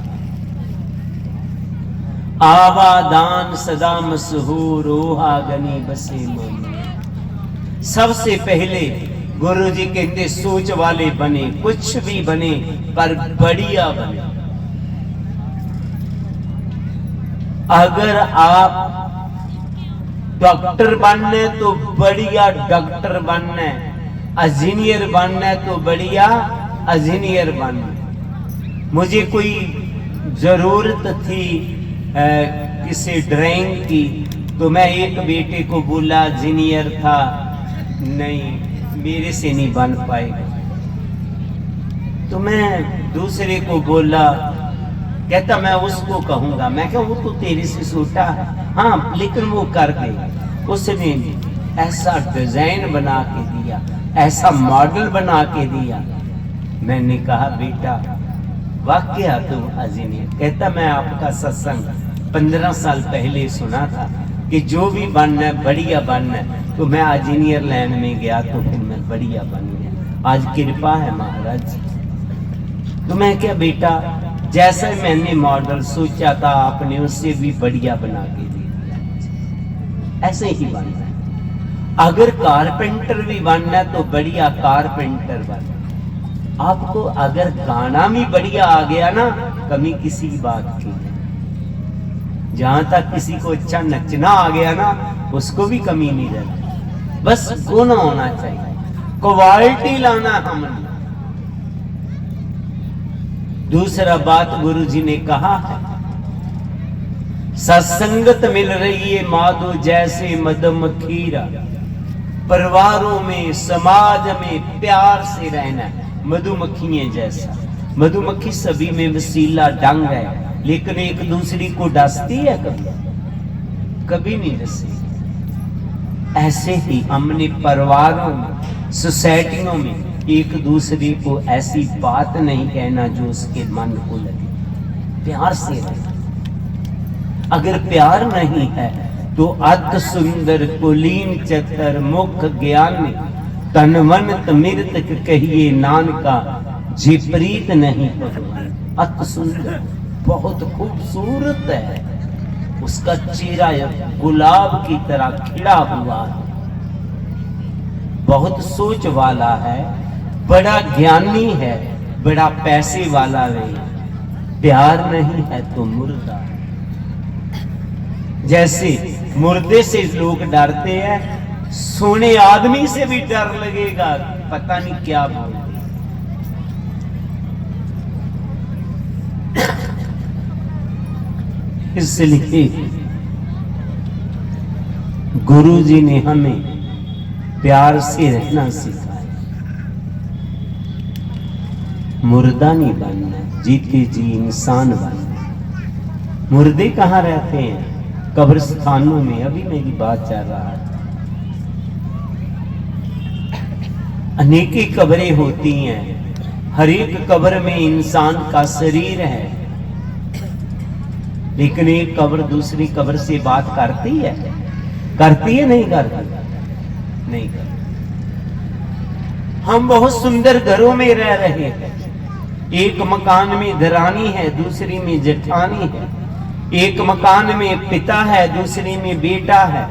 आवादान सदा मशहूर ओहा गनी बसे मोनी। सबसे पहले गुरुजी कहते सोच वाले बने, कुछ भी बने पर बढ़िया बने। अगर आप डॉक्टर बनना है तो बढ़िया डॉक्टर बनना है, इंजीनियर बनना है तो बढ़िया इंजीनियर बनना है। मुझे कोई जरूरत थी किसी ड्राइंग की, तो मैं एक बेटे को बोला, इंजीनियर था, नहीं मेरे से नहीं बन पाएगा। तो मैं दूसरे को बोला, कहता मैं उसको कहूंगा। मैं क्या, वो तो तेरे से छोटा है। हाँ, लेकिन वो कर गई। उसने ऐसा डिजाइन बना के दिया, ऐसा मॉडल बना के दिया। मैंने कहा बेटा वाकया तुम इंजीनियर। कहता मैं आपका सत्संग 15 साल पहले सुना था कि जो भी बनना है बढ़िया बनना है। तो मैं इंजीनियर लाइन में गया तो फिर मैं बढ़िया बन गया। आज कृपा है महाराज। तो मैं क्या बेटा, जैसा मैंने मॉडल सोचा था आपने उससे भी बढ़िया बना के दे दिया। ऐसे ही बनना है। अगर कारपेंटर भी बनना है तो बढ़िया कारपेंटर बनना। आपको अगर गाना भी बढ़िया आ गया ना, कमी किसी बात की नहीं। जहां तक किसी को अच्छा नचना आ गया ना, उसको भी कमी नहीं रहती। बस गुण होना चाहिए, क्वालिटी लाना हमने। दूसरा बात गुरुजी ने कहा है, सत्संगत मिल रही है माधो जैसे मदम खीरा। परिवारों में, समाज में प्यार से रहना है, मधुमक्खियां जैसा। मधुमक्खी सभी में वसीला ढंग है, लेकिन एक दूसरी को डसती है कभी? कभी नहीं डसती। ऐसे ही हमने परिवारों में, सोसाइटियों में एक दूसरे को ऐसी बात नहीं कहना जो उसके मन को लगे। प्यार से रहना। अगर प्यार नहीं है तो अत सुंदर कुलीन चतर मुख ज्ञानी, तन मन तमिरतक कहिए नानका, जे प्रीत नहीं भगवान। अति सुंदर, बहुत खूबसूरत है। उसका चेहरा गुलाब की तरह खिला हुआ है, बहुत सोच वाला है, बड़ा ज्ञानी है, बड़ा पैसे वाला नहीं। प्यार नहीं है तो मुर्दा। जैसे मुर्दे से लोग डरते हैं, सोने आदमी से भी डर लगेगा, पता नहीं क्या बोल। इसलिए गुरु जी ने हमें प्यार से रहना सिखाया। मुर्दा नहीं बनना, जीते जी इंसान बनना। मुर्दे कहाँ रहते हैं? कब्रिस्तानों में। अभी मेरी बात चल रहा है, अनेकी कब्रें होती हैं, हर एक कब्र में इंसान का शरीर है, लेकिन एक कब्र दूसरी कब्र से बात करती है? करती है नहीं करती? नहीं करती। हम बहुत सुंदर घरों में रह रहे हैं, एक मकान में दरानी है, दूसरी में जेठानी है, एक मकान में पिता है, दूसरी में बेटा है,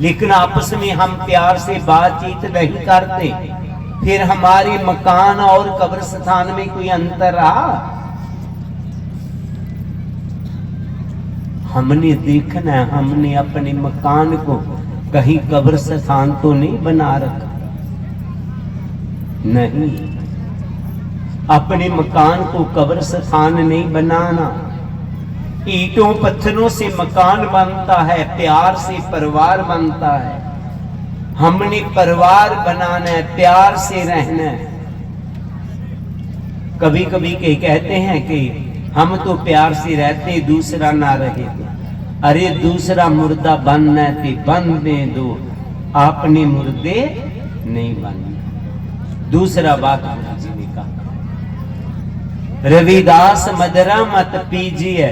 लेकिन आपस में हम प्यार से बातचीत नहीं करते। फिर हमारे मकान और कब्रिस्तान में कोई अंतर रहा? हमने देखना है, हमने अपने मकान को कहीं कब्रिस्तान तो नहीं बना रखा। नहीं, अपने मकान को कब्रिस्तान नहीं बनाना। ईंटों पत्थरों से मकान बनता है, प्यार से परिवार बनता है। हमने परिवार बनाना है, प्यार से रहना है। कभी कभी के कहते हैं कि हम तो प्यार से रहते, दूसरा ना रहे। अरे दूसरा मुर्दा बनना है तो बनने दो, आपने मुर्दे नहीं बनना। दूसरा बात गुरु जी ने कहा, रविदास मदरा मत पीजिए,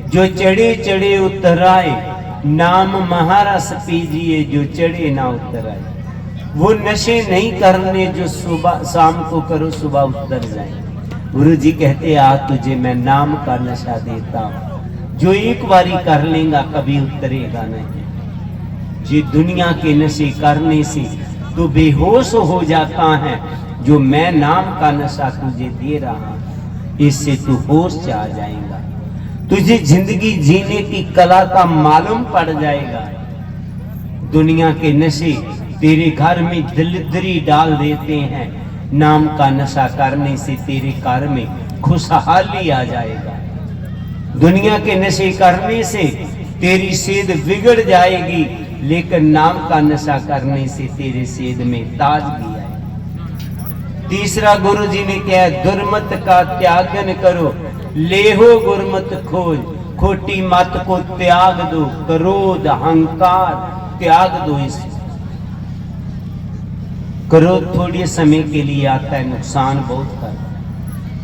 जो चढ़े चढ़े उतराए, नाम महारस पीजिए, जो चढ़े ना उतराए। वो नशे नहीं करने जो सुबह शाम को करो, सुबह उतर जाए। गुरु जी कहते आ तुझे मैं नाम का नशा देता हूं, जो एक बारी कर लेगा कभी उतरेगा नहीं। जी दुनिया के नशे करने से तो बेहोश हो जाता है, जो मैं नाम का नशा तुझे दे रहा हूं, इससे तू होश से आ जाएगा। तुझे जिंदगी जीने की कला का मालूम पड़ जाएगा। दुनिया के नशे तेरे घर में दलिद्री डाल देते हैं, नाम का नशा करने से तेरे घर में खुशहाली आ जाएगा। दुनिया के नशे करने से तेरी सेहत बिगड़ जाएगी, लेकिन नाम का नशा करने से तेरे सेहत में ताजगी आएगी। तीसरा गुरु जी ने कहा, दुर्मत का त्यागन करो, लेहो गुरमत खोज, खोटी मत को त्याग दो, क्रोध अहंकार त्याग दो। इस क्रोध थोड़ी समय के लिए आता है, नुकसान बहुत करता।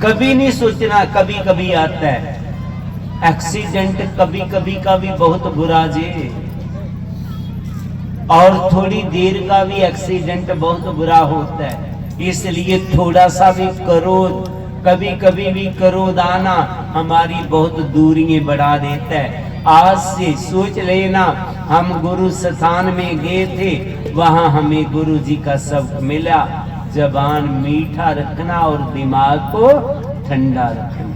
कभी नहीं सोचना, कभी कभी आता है। एक्सीडेंट कभी कभी का भी बहुत बुरा जे, और थोड़ी देर का भी एक्सीडेंट बहुत बुरा होता है। इसलिए थोड़ा सा भी क्रोध, कभी कभी भी क्रोध आना हमारी बहुत दूरियां बढ़ा देता है। आज से सोच लेना, हम गुरु स्थान में गए थे, वहां हमें गुरु जी का सबक मिला, जबान मीठा रखना और दिमाग को ठंडा रखना।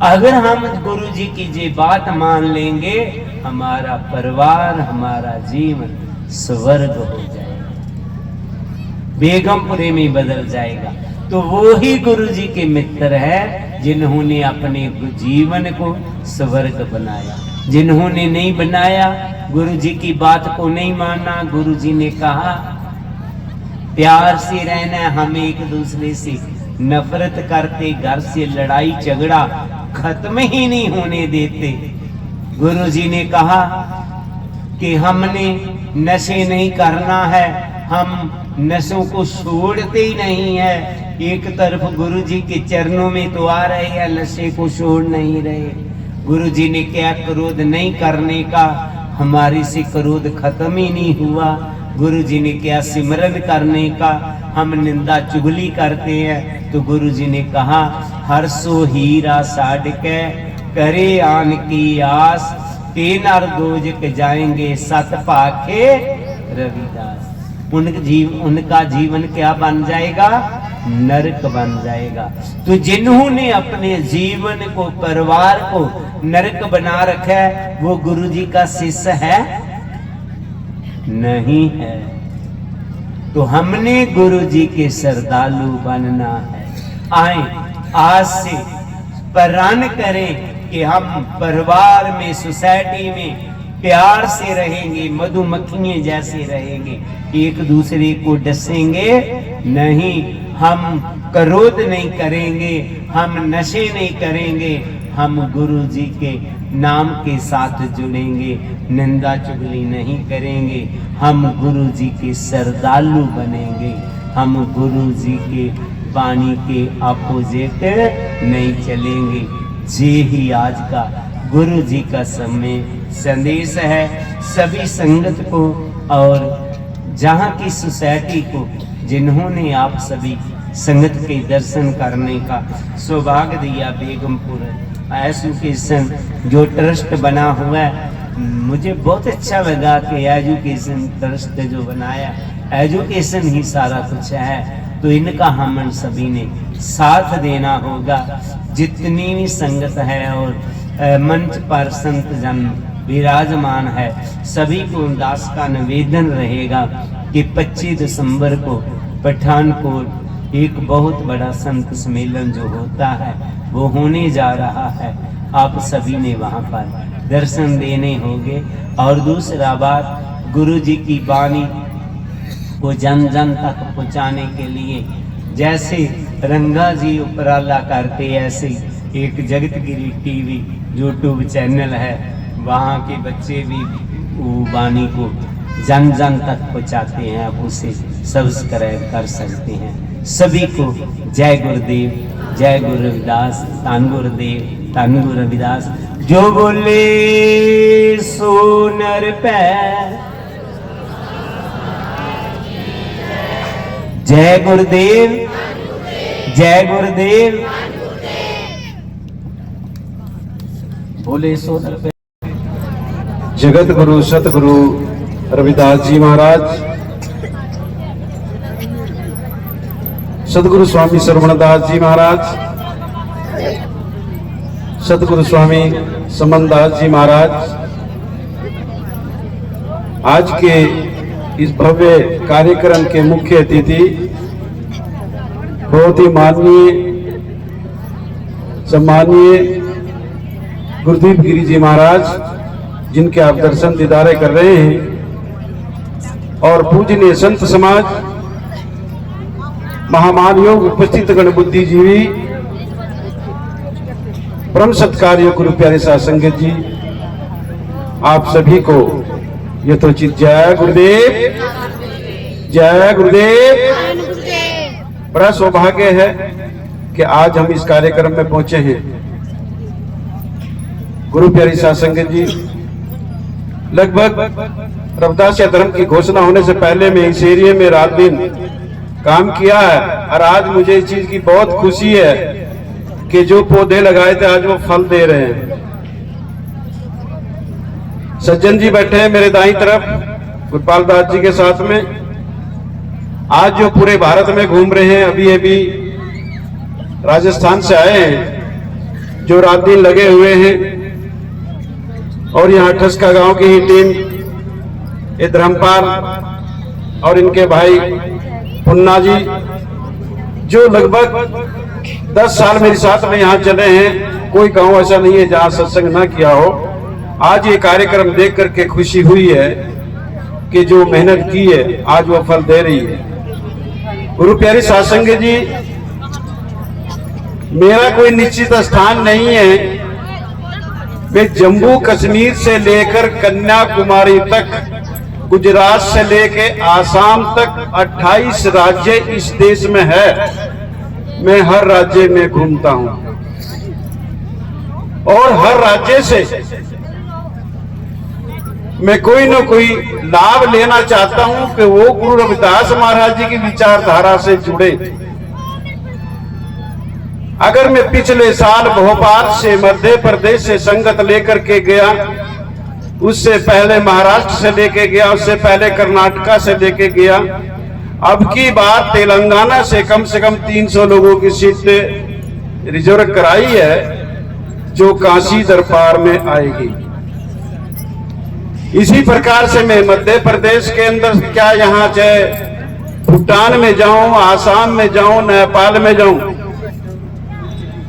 अगर हम गुरु जी की ये बात मान लेंगे, हमारा परिवार, हमारा जीवन स्वर्ग हो जाएगा, बेगमपुरे में बदल जाएगा। तो वो ही गुरु जी के मित्र है जिन्होंने अपने जीवन को स्वर्ग बनाया। जिन्होंने नहीं बनाया, गुरु जी की बात को नहीं माना, गुरु जी ने कहा प्यार से रहना, हम एक दूसरे से नफरत करते, घर से लड़ाई झगड़ा खत्म ही नहीं होने देते। गुरु जी ने कहा कि हमने नशे नहीं करना है, हम नशों को छोड़ते ही नहीं है। एक तरफ गुरु जी के चरणों में तो आ रहे हैं, नशे को छोड़ नहीं रहे। गुरु जी ने क्या क्रोध नहीं करने का, हमारे से क्रोध खत्म ही नहीं हुआ। गुरु जी ने क्या सिमरन करने का, हम निंदा चुगली करते हैं। तो गुरु जी ने कहा हर सो हीरा साड़ के करे आन की आस, तीन और दोजक जाएंगे सत पाखे रविदास। उनका जीवन क्या बन जाएगा? नरक बन जाएगा। तो जिन्होंने अपने जीवन को, परिवार को नरक बना रखा है, वो गुरु जी का शिष्य है? नहीं है। तो हमने गुरु जी के श्रद्धालु बनना है। आए आज से प्रण करें कि हम परिवार में, सोसाइटी में प्यार से रहेंगे, मधुमक्खियां जैसे रहेंगे, एक दूसरे को डसेंगे नहीं, हम क्रोध नहीं करेंगे, हम नशे नहीं करेंगे, हम गुरु जी के नाम के साथ जुड़ेंगे, निंदा चुगली नहीं करेंगे, हम गुरु जी के श्रद्धालु बनेंगे, हम गुरु जी के वाणी के अपोजिट नहीं चलेंगे। ये ही आज का गुरु जी का समय संदेश है सभी संगत को और जहाँ की सोसाइटी को, जिन्होंने आप सभी संगत के दर्शन करने का सौभाग्य दिया। बेगमपुर एजुकेशन जो ट्रस्ट बना हुआ है, मुझे बहुत अच्छा लगा कि एजुकेशन ट्रस्ट जो बनाया, एजुकेशन ही सारा कुछ है। तो इनका हम सभी ने साथ देना होगा। जितनी भी संगत है और मंच पर संत जन विराजमान है, सभी को दास का निवेदन रहेगा कि 25 दिसंबर को पठानकोट एक बहुत बड़ा संत सम्मेलन जो होता है वो होने जा रहा है। आप सभी ने वहाँ पर दर्शन देने होंगे। और दूसरा बात, गुरु जी की वाणी को जन जन तक पहुँचाने के लिए जैसे रंगा जी उपराला करते, ऐसे एक जगतगिरी टीवी यूट्यूब चैनल है, वहाँ के बच्चे भी वो वाणी को जन जन तक पहुँचाते हैं। आप उसे सब्सक्राइब कर सकते हैं। सभी को जय गुरुदेव, जय गुरु रविदास, धन गुरुदेव, धन गुरु रविदास। जो बोले सो नर पै, जय गुरुदेव, जय गुरुदेव, बोले सो नर पै। जगत गुरु सतगुरु रविदास जी महाराज, सतगुरु स्वामी श्रवणदास जी महाराज, सतगुरु स्वामी समनदास जी महाराज, आज के इस भव्य कार्यक्रम के मुख्य अतिथि बहुत ही माननीय सम्मानीय गुरुदीप गिरी जी महाराज, जिनके आप दर्शन दीदारे कर रहे हैं, और पूजनीय संत समाज, महामान योग उपस्थित गण बुद्धिजीवी, परम सत्कार्य गुरु प्यारे साथ संगत जी, आप सभी को यथोचित जय गुरुदेव, जय गुरुदेव। बड़ा सौभाग्य है कि आज हम इस कार्यक्रम में पहुंचे हैं। गुरु प्यारी साथ संगत जी, लगभग रविदास धर्म की घोषणा होने से पहले मैं इस एरिया में रात दिन काम किया है, और आज मुझे इस चीज की बहुत खुशी है कि जो पौधे लगाए थे आज वो फल दे रहे हैं। सज्जन जी बैठे हैं मेरे दाईं तरफ गुरपाल दास जी के साथ में, आज जो पूरे भारत में घूम रहे हैं, अभी अभी राजस्थान से आए हैं, जो रात दिन लगे हुए हैं, और यहाँ ठसका गांव की ही टीम, ये धर्मपाल और इनके भाई पुन्ना जी, जो लगभग 10 साल मेरे साथ में यहाँ चले हैं। कोई गांव ऐसा नहीं है जहाँ सत्संग ना किया हो। आज ये कार्यक्रम देख करके खुशी हुई है कि जो मेहनत की है आज वो फल दे रही है। गुरु प्यारे साथ संगत जी, मेरा कोई निश्चित स्थान नहीं है। मैं जम्मू कश्मीर से लेकर कन्याकुमारी तक, गुजरात से लेकर आसाम तक 28 राज्य इस देश में है। मैं हर राज्य में घूमता हूं और हर राज्य से मैं कोई न कोई लाभ लेना चाहता हूं कि वो गुरु रविदास महाराज जी की विचारधारा से जुड़े। अगर मैं पिछले साल भोपाल से मध्य प्रदेश से संगत लेकर के गया, उससे पहले महाराष्ट्र से लेके गया, उससे पहले कर्नाटका से लेके गया, अब की बात तेलंगाना से कम 300 लोगों की सीट रिजर्व कराई है जो काशी दरबार में आएगी। इसी प्रकार से मैं मध्य प्रदेश के अंदर क्या यहाँ चाहे भूटान में जाऊं, आसाम में जाऊं, नेपाल में जाऊं,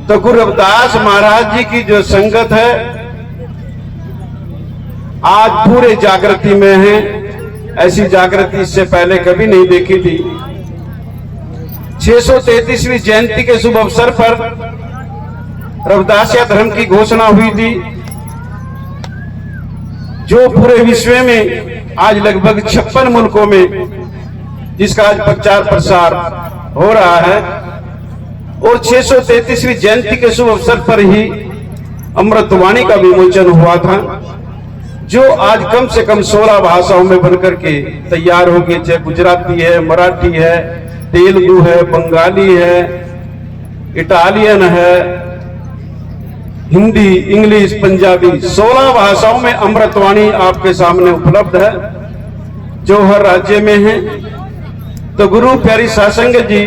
तो गुरु रविदास महाराज जी की जो संगत है आज पूरे जागृति में है। ऐसी जागृति इससे पहले कभी नहीं देखी थी। 633वीं जयंती के शुभ अवसर पर रविदासिया धर्म की घोषणा हुई थी, जो पूरे विश्व में आज लगभग 56 मुल्कों में जिसका आज प्रचार प्रसार हो रहा है। और 633वीं जयंती के शुभ अवसर पर ही अमृतवाणी का विमोचन हुआ था, जो आज कम से कम 16 भाषाओं में बनकर के तैयार हो गई। चाहे गुजराती है, मराठी है, तेलुगु है, बंगाली है, इटालियन है, हिंदी, इंग्लिश, पंजाबी, 16 भाषाओं में अमृतवाणी आपके सामने उपलब्ध है, जो हर राज्य में है। तो गुरु प्यारी सासंग जी,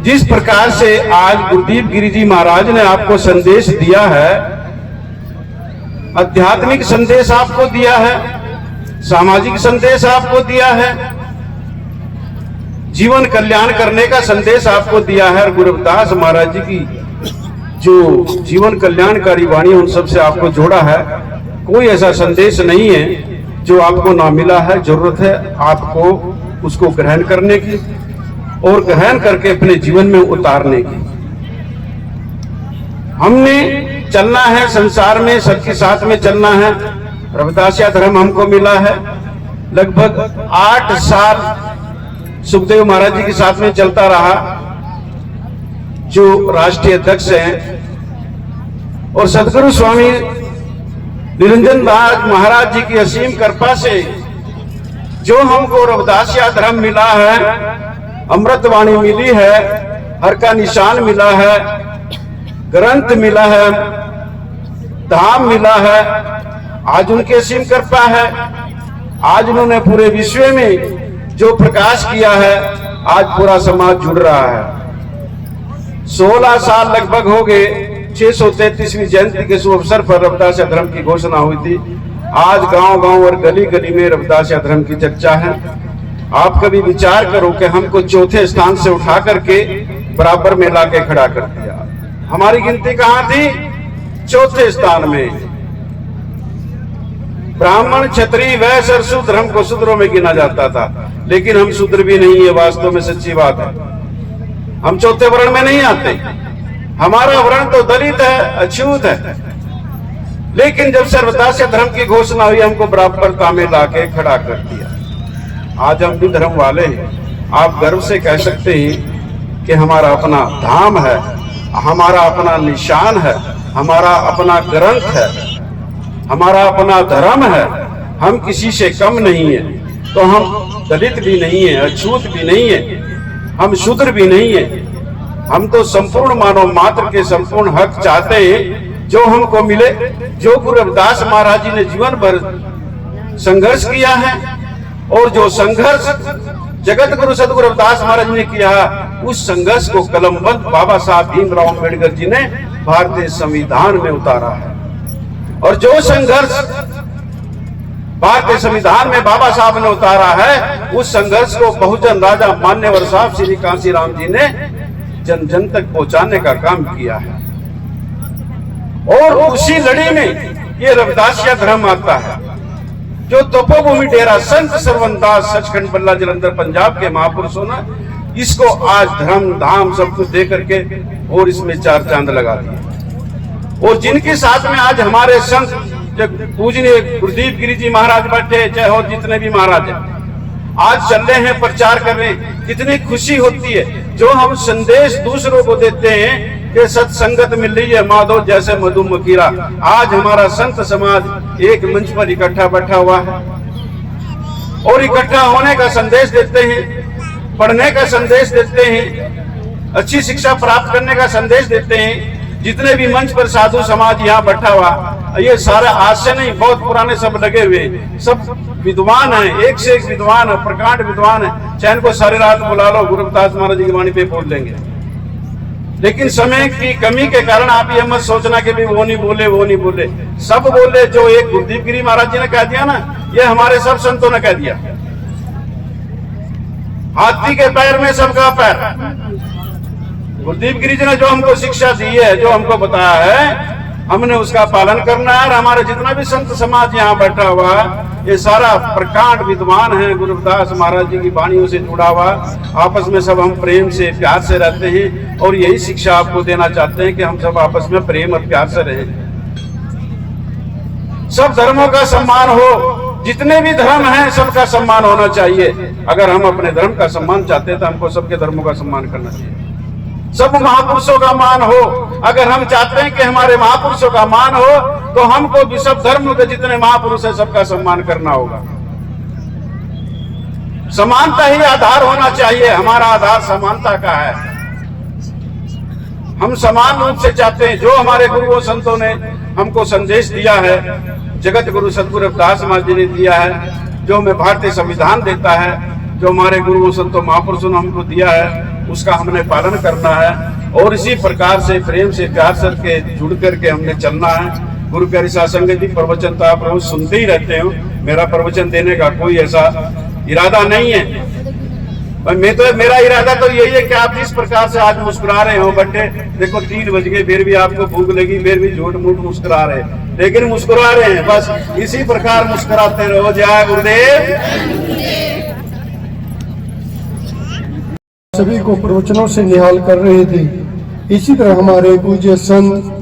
जिस प्रकार से आज गुरुदीप गिरि जी महाराज ने आपको संदेश दिया है, आध्यात्मिक संदेश आपको दिया है, सामाजिक संदेश आपको दिया है, जीवन कल्याण करने का संदेश आपको दिया है। गुरु रविदास महाराज जी की जो जीवन कल्याणकारी वाणी उन सबसे आपको जोड़ा है। कोई ऐसा संदेश नहीं है जो आपको ना मिला है। जरूरत है आपको उसको ग्रहण करने की और ग्रहण करके अपने जीवन में उतारने की। हमने चलना है संसार में, सबके साथ में चलना है। रविदासिया धर्म हमको मिला है। लगभग 8 साल सुखदेव महाराज जी के साथ में चलता रहा, जो राष्ट्रीय अध्यक्ष हैं। और सदगुरु स्वामी निरंजन दास महाराज जी की असीम कृपा से जो हमको रविदासिया धर्म मिला है, अमृतवाणी मिली है, हर का निशान मिला है, ग्रंथ मिला है, धाम मिला है, आज उनकी असीम कृपा है। आज उन्होंने पूरे विश्व में जो प्रकाश किया है, आज पूरा समाज जुड़ रहा है। 16 साल लगभग हो गए 633वीं जयंती के शुभ अवसर पर रविदासिया धर्म की घोषणा हुई थी। आज गांव-गांव और गली-गली में रविदासिया धर्म की चर्चा है। आप कभी विचार करो कि हमको चौथे स्थान से उठा करके बराबर में लाके खड़ा कर दिया। हमारी गिनती कहां थी? चौथे स्थान में। ब्राह्मण, क्षत्रिय, वैश्य और शूद्र हमको शूद्रों में गिना जाता था, लेकिन हम शूद्र भी नहीं है। वास्तव में सच्ची बात है, हम चौथे वर्ण में नहीं आते। हमारा वर्ण तो दलित है, अछूत है। लेकिन जब रविदासिया धर्म की घोषणा हुई, हमको बराबरता में लाके खड़ा कर दिया। आज हम भी धर्म वाले हैं। आप गर्व से कह सकते हैं कि हमारा अपना धाम है, हमारा अपना निशान है, हमारा अपना ग्रंथ है, हमारा अपना धर्म है। हम किसी से कम नहीं है। तो हम दलित भी नहीं है, अछूत भी नहीं है, हम शूद्र भी नहीं है। हम तो संपूर्ण मानव मात्र के संपूर्ण हक चाहते हैं, जो हमको मिले। जो गुरु रविदास महाराज जी ने जीवन भर संघर्ष किया है, और जो संघर्ष जगत गुरु सदगुरु रविदास महाराज ने किया, उस संघर्ष को कलमबंद बाबा साहब भीमराव अम्बेडकर जी ने भारतीय संविधान में उतारा है। और जो संघर्ष भारतीय संविधान में बाबा साहब ने उतारा है, उस संघर्ष को बहुजन राजा मान्यवर साहब श्री कांशीराम जी ने जन जन तक पहुंचाने का काम किया है। और उसी लड़ी में ये रविदासिया धर्म आता है, जो तपोभूमि डेरा संत सरवनदास सचखंड बल्ला जलंधर पंजाब के महापुरुषों ने इसको आज धर्म धाम सब कुछ दे करके और इसमें 4 चांद लगा दिए। और जिनके साथ में आज हमारे संत पूजनीय गुरुदीप गिरि जी महाराज बैठे, चाहे और जितने भी महाराज हैं, आज चल रहे हैं, प्रचार कर रहे हैं। कितनी खुशी होती है जो हम संदेश दूसरों को देते हैं कि सत्संगत मिल रही है माधव जैसे मधुमक्खीरा। आज हमारा संत समाज एक मंच पर इकट्ठा बैठा हुआ है और इकट्ठा होने का संदेश देते हैं, पढ़ने का संदेश देते हैं, अच्छी शिक्षा प्राप्त करने का संदेश देते हैं। जितने भी मंच पर साधु समाज यहाँ बैठा हुआ, ये सारा आज से नहीं, बहुत पुराने सब लगे हुए, सब विद्वान है, एक से एक विद्वान है, प्रकांड विद्वान है। चैन को सारी रात बुला लो, गुरु रविदास महाराज जी की वाणी पे बोल देंगे। लेकिन समय की कमी के कारण आप ये मत सोचना कि भी वो नहीं बोले, वो नहीं बोले, सब बोले। जो एक गुरुदेव गिरी महाराज जी ने कह दिया ना, ये हमारे सब संतों ने कह दिया। हाथी के पैर में सबका पैर। गुरुदेव गिरी जी ने जो हमको शिक्षा दी है, जो हमको बताया है, हमने उसका पालन करना है। और हमारे जितना भी संत समाज यहाँ बैठा हुआ है, ये सारा प्रकांड विद्वान है, गुरु रविदास महाराज जी की वाणियों से जुड़ा हुआ। आपस में सब हम प्रेम से प्यार से रहते हैं और यही शिक्षा आपको देना चाहते हैं कि हम सब आपस में प्रेम और प्यार से रहें। सब धर्मों का सम्मान हो, जितने भी धर्म हैं सबका सम्मान होना चाहिए। अगर हम अपने धर्म का सम्मान चाहते हैं तो हमको सबके धर्मों का सम्मान करना चाहिए। सब महापुरुषों का मान हो। अगर हम चाहते हैं कि हमारे महापुरुषों का मान हो तो हमको भी सब धर्म के जितने महापुरुष हैं सबका सम्मान करना होगा। समानता ही आधार होना चाहिए। हमारा आधार समानता का है। हम समान रूप से चाहते हैं। जो हमारे गुरुओं संतों ने हमको संदेश दिया है, जगत गुरु सतगुरु रविदास महाराज जी ने दिया है, जो हमें भारतीय संविधान देता है, जो हमारे गुरुओं संतों महापुरुषों ने हमको दिया है, उसका हमने पालन करना है। और इसी प्रकार से प्रेम से प्यार से के जुड़ करके हमने चलना है। गुरु प्यारी साध संगत जी, प्रवचन तो आप रोज सुनते ही रहते हो। मेरा प्रवचन देने का कोई ऐसा इरादा नहीं है। मेरा इरादा तो यही है कि आप जिस प्रकार से आज मुस्कुरा रहे हो, बट्टे देखो 3 बज गए, फिर भी आपको भूख लगी, फिर भी झूठ मूठ मुस्कुरा रहे, लेकिन मुस्कुरा रहे हैं। बस इसी प्रकार मुस्कुराते रहो। जय गुरुदेव। सभी को प्रवचनों से निहाल कर रहे थे। इसी तरह हमारे पूज्य संत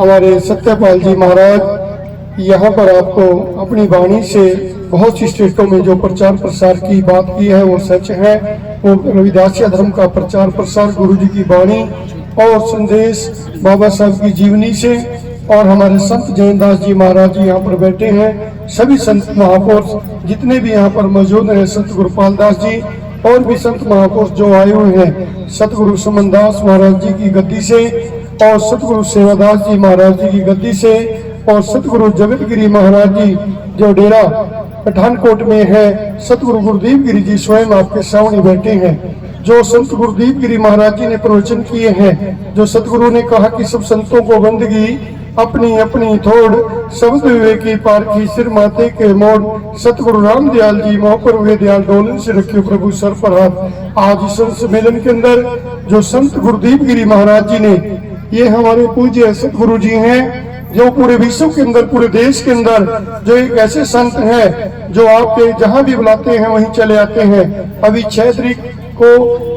हमारे सत्यपाल जी महाराज यहाँ पर आपको अपनी वाणी से बहुत सी स्टेटों में जो प्रचार प्रसार की बात की है वो सच है। वो रविदासिया धर्म का प्रचार प्रसार गुरु जी की वाणी और संदेश बाबा साहब की जीवनी से। और हमारे संत जयदास जी महाराज जी यहाँ पर बैठे हैं। सभी संत महापुरुष जितने भी यहाँ पर मौजूद हैं, संत गुरुपाल दास जी और भी संत महापुरुष जो आए हुए हैं, सतगुरु सुमनदास महाराज जी की गद्दी से और सतगुरु सेवादास जी महाराज जी की गद्दी से और सतगुरु जगत गिरी महाराज जी जो डेरा पठानकोट में है, सतगुरु गुरुदेव गिरी जी स्वयं आपके सामने बैठे हैं। जो संत गुरुदेव गिरी महाराज जी ने प्रवचन किए हैं, जो सतगुरु ने कहा कि सब संतों को बंदगी अपनी अपनी थोड़, शब्द विवेकी पारखी सिर माथे के मोड़, सतगुरु राम दयाल जी मोह पर हुए दयाल डोलन से रखे प्रभु सर पर हाथ। आज इस सम्मेलन के अंदर जो संत गुरुदेव गिरी महाराज जी ने, ये हमारे पूज्य सतगुरु जी हैं, जो पूरे विश्व के अंदर, पूरे देश के अंदर जो एक ऐसे संत हैं जो आपके जहां भी बुलाते हैं वहीं चले आते हैं। अभी 6 तारीख को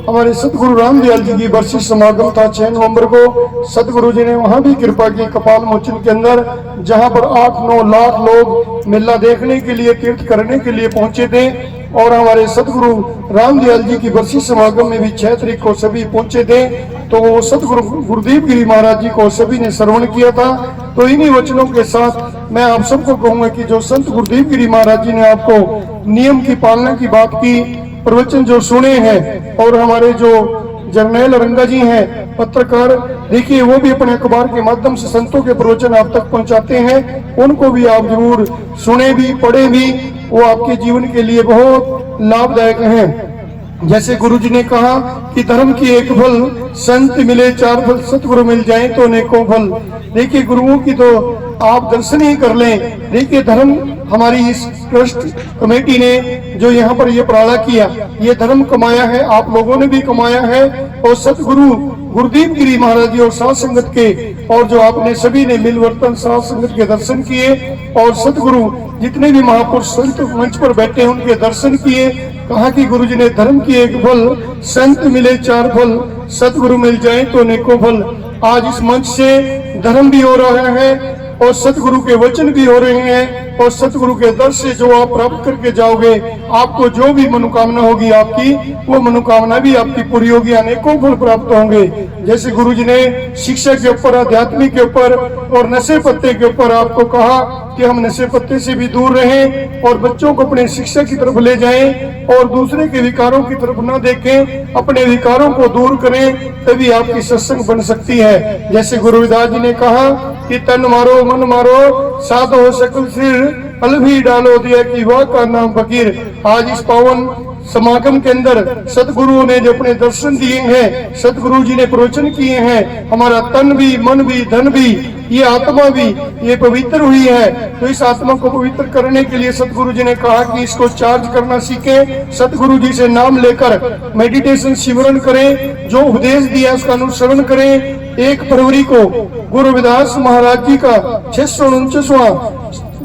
हमारे सतगुरु रामदयाल जी की बरसी समागम था। 6 नवंबर को सतगुरु जी ने वहां भी कृपा की कपाल मोचन के अंदर, जहां पर 8-9 लाख लोग मेला देखने के लिए, तीर्थ करने के लिए पहुंचे थे। और हमारे सतगुरु रामदयाल जी की बरसी समागम में भी 6 तारीख को सभी पहुंचे थे। तो वो सतगुरु गुरुदेव गिरी महाराज जी को सभी ने श्रवण किया था। तो इन्हीं वचनों के साथ मैं आप सबको कहूंगा कि जो संत गुरुदेव गिरी महाराज जी ने आपको नियम की पालना की बात की, प्रवचन जो सुने हैं, और हमारे जो जर्नैल रंगा जी हैं पत्रकार, देखिए वो भी अपने अखबार के माध्यम से संतों के प्रवचन आप तक पहुंचाते हैं। उनको भी आप जरूर सुने भी, पढ़े भी, वो आपके जीवन के लिए बहुत लाभदायक हैं। जैसे गुरु जी ने कहा कि धर्म की एक फल, संत मिले 4 फल, सतगुरु मिल जाए तो अनेकों फल। देखिए गुरुओं की तो आप दर्शन ही कर लें। देखिए धर्म हमारी इस ट्रस्ट कमेटी ने जो यहाँ पर ये प्राला किया, ये धर्म कमाया है, आप लोगों ने भी कमाया है। और सतगुरु गुरुदेव गिरी महाराज जी और साध संगत के, और जो आपने सभी ने मिलवर्तन साध संगत के दर्शन किए, और सतगुरु जितने भी महापुरुष संत मंच पर बैठे हैं उनके दर्शन किए। कहा कि गुरु जी ने धर्म की एक फल, संत मिले 4 फल, सतगुरु मिल जाए तो अनेकों फल। आज इस मंच से धर्म भी हो रहा है और सतगुरु के वचन भी हो रहे हैं। और सतगुरु के दर से जो आप प्राप्त करके जाओगे, आपको जो भी मनोकामना होगी आपकी, वो मनोकामना भी आपकी पूरी होगी, अनेकों फल प्राप्त होंगे। जैसे गुरु जी ने शिक्षा के ऊपर, आध्यात्मिक के ऊपर और नशे पत्ते के ऊपर आपको कहा कि हम नशे पत्ते से भी दूर रहें और बच्चों को अपने शिक्षा की तरफ ले जाएं और दूसरे के विकारों की तरफ न देखें, अपने विकारों को दूर करें, तभी आपकी सत्संग बन सकती है। जैसे गुरु रविदास जी ने कहा कि तन मारो मन मारो साध हो सकल सिर, अलभी डालो दिया कि वाह का नाम फकीर। आज इस पावन समागम के अंदर सतगुरुओं ने जो अपने दर्शन दिए हैं, सतगुरु जी ने प्रवचन किए हैं, हमारा तन भी, मन भी, धन भी, ये आत्मा भी ये पवित्र हुई है। तो इस आत्मा को पवित्र करने के लिए सतगुरु जी ने कहा कि इसको चार्ज करना सीखें, सतगुरु जी से नाम लेकर मेडिटेशन सिमरन करें, जो उपदेश दिया उसका अनुसरण करें। 1 फरवरी को गुरु रविदास महाराज जी का 649वां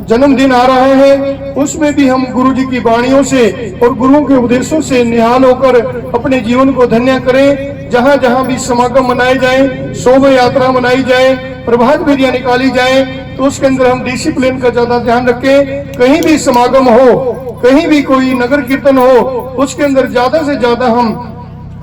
जन्मदिन आ रहा है, उसमें भी हम गुरु जी की वाणियों से और गुरुओं के उपदेशों से निहाल होकर अपने जीवन को धन्य करें। जहां जहां भी समागम मनाए जाएं, शोभा यात्रा मनाई जाए, प्रभात फेरियां निकाली जाए, तो उसके अंदर हम डिसिप्लिन का ज्यादा ध्यान रखें। कहीं भी समागम हो, कहीं भी कोई नगर कीर्तन हो, उसके अंदर ज्यादा से ज्यादा हम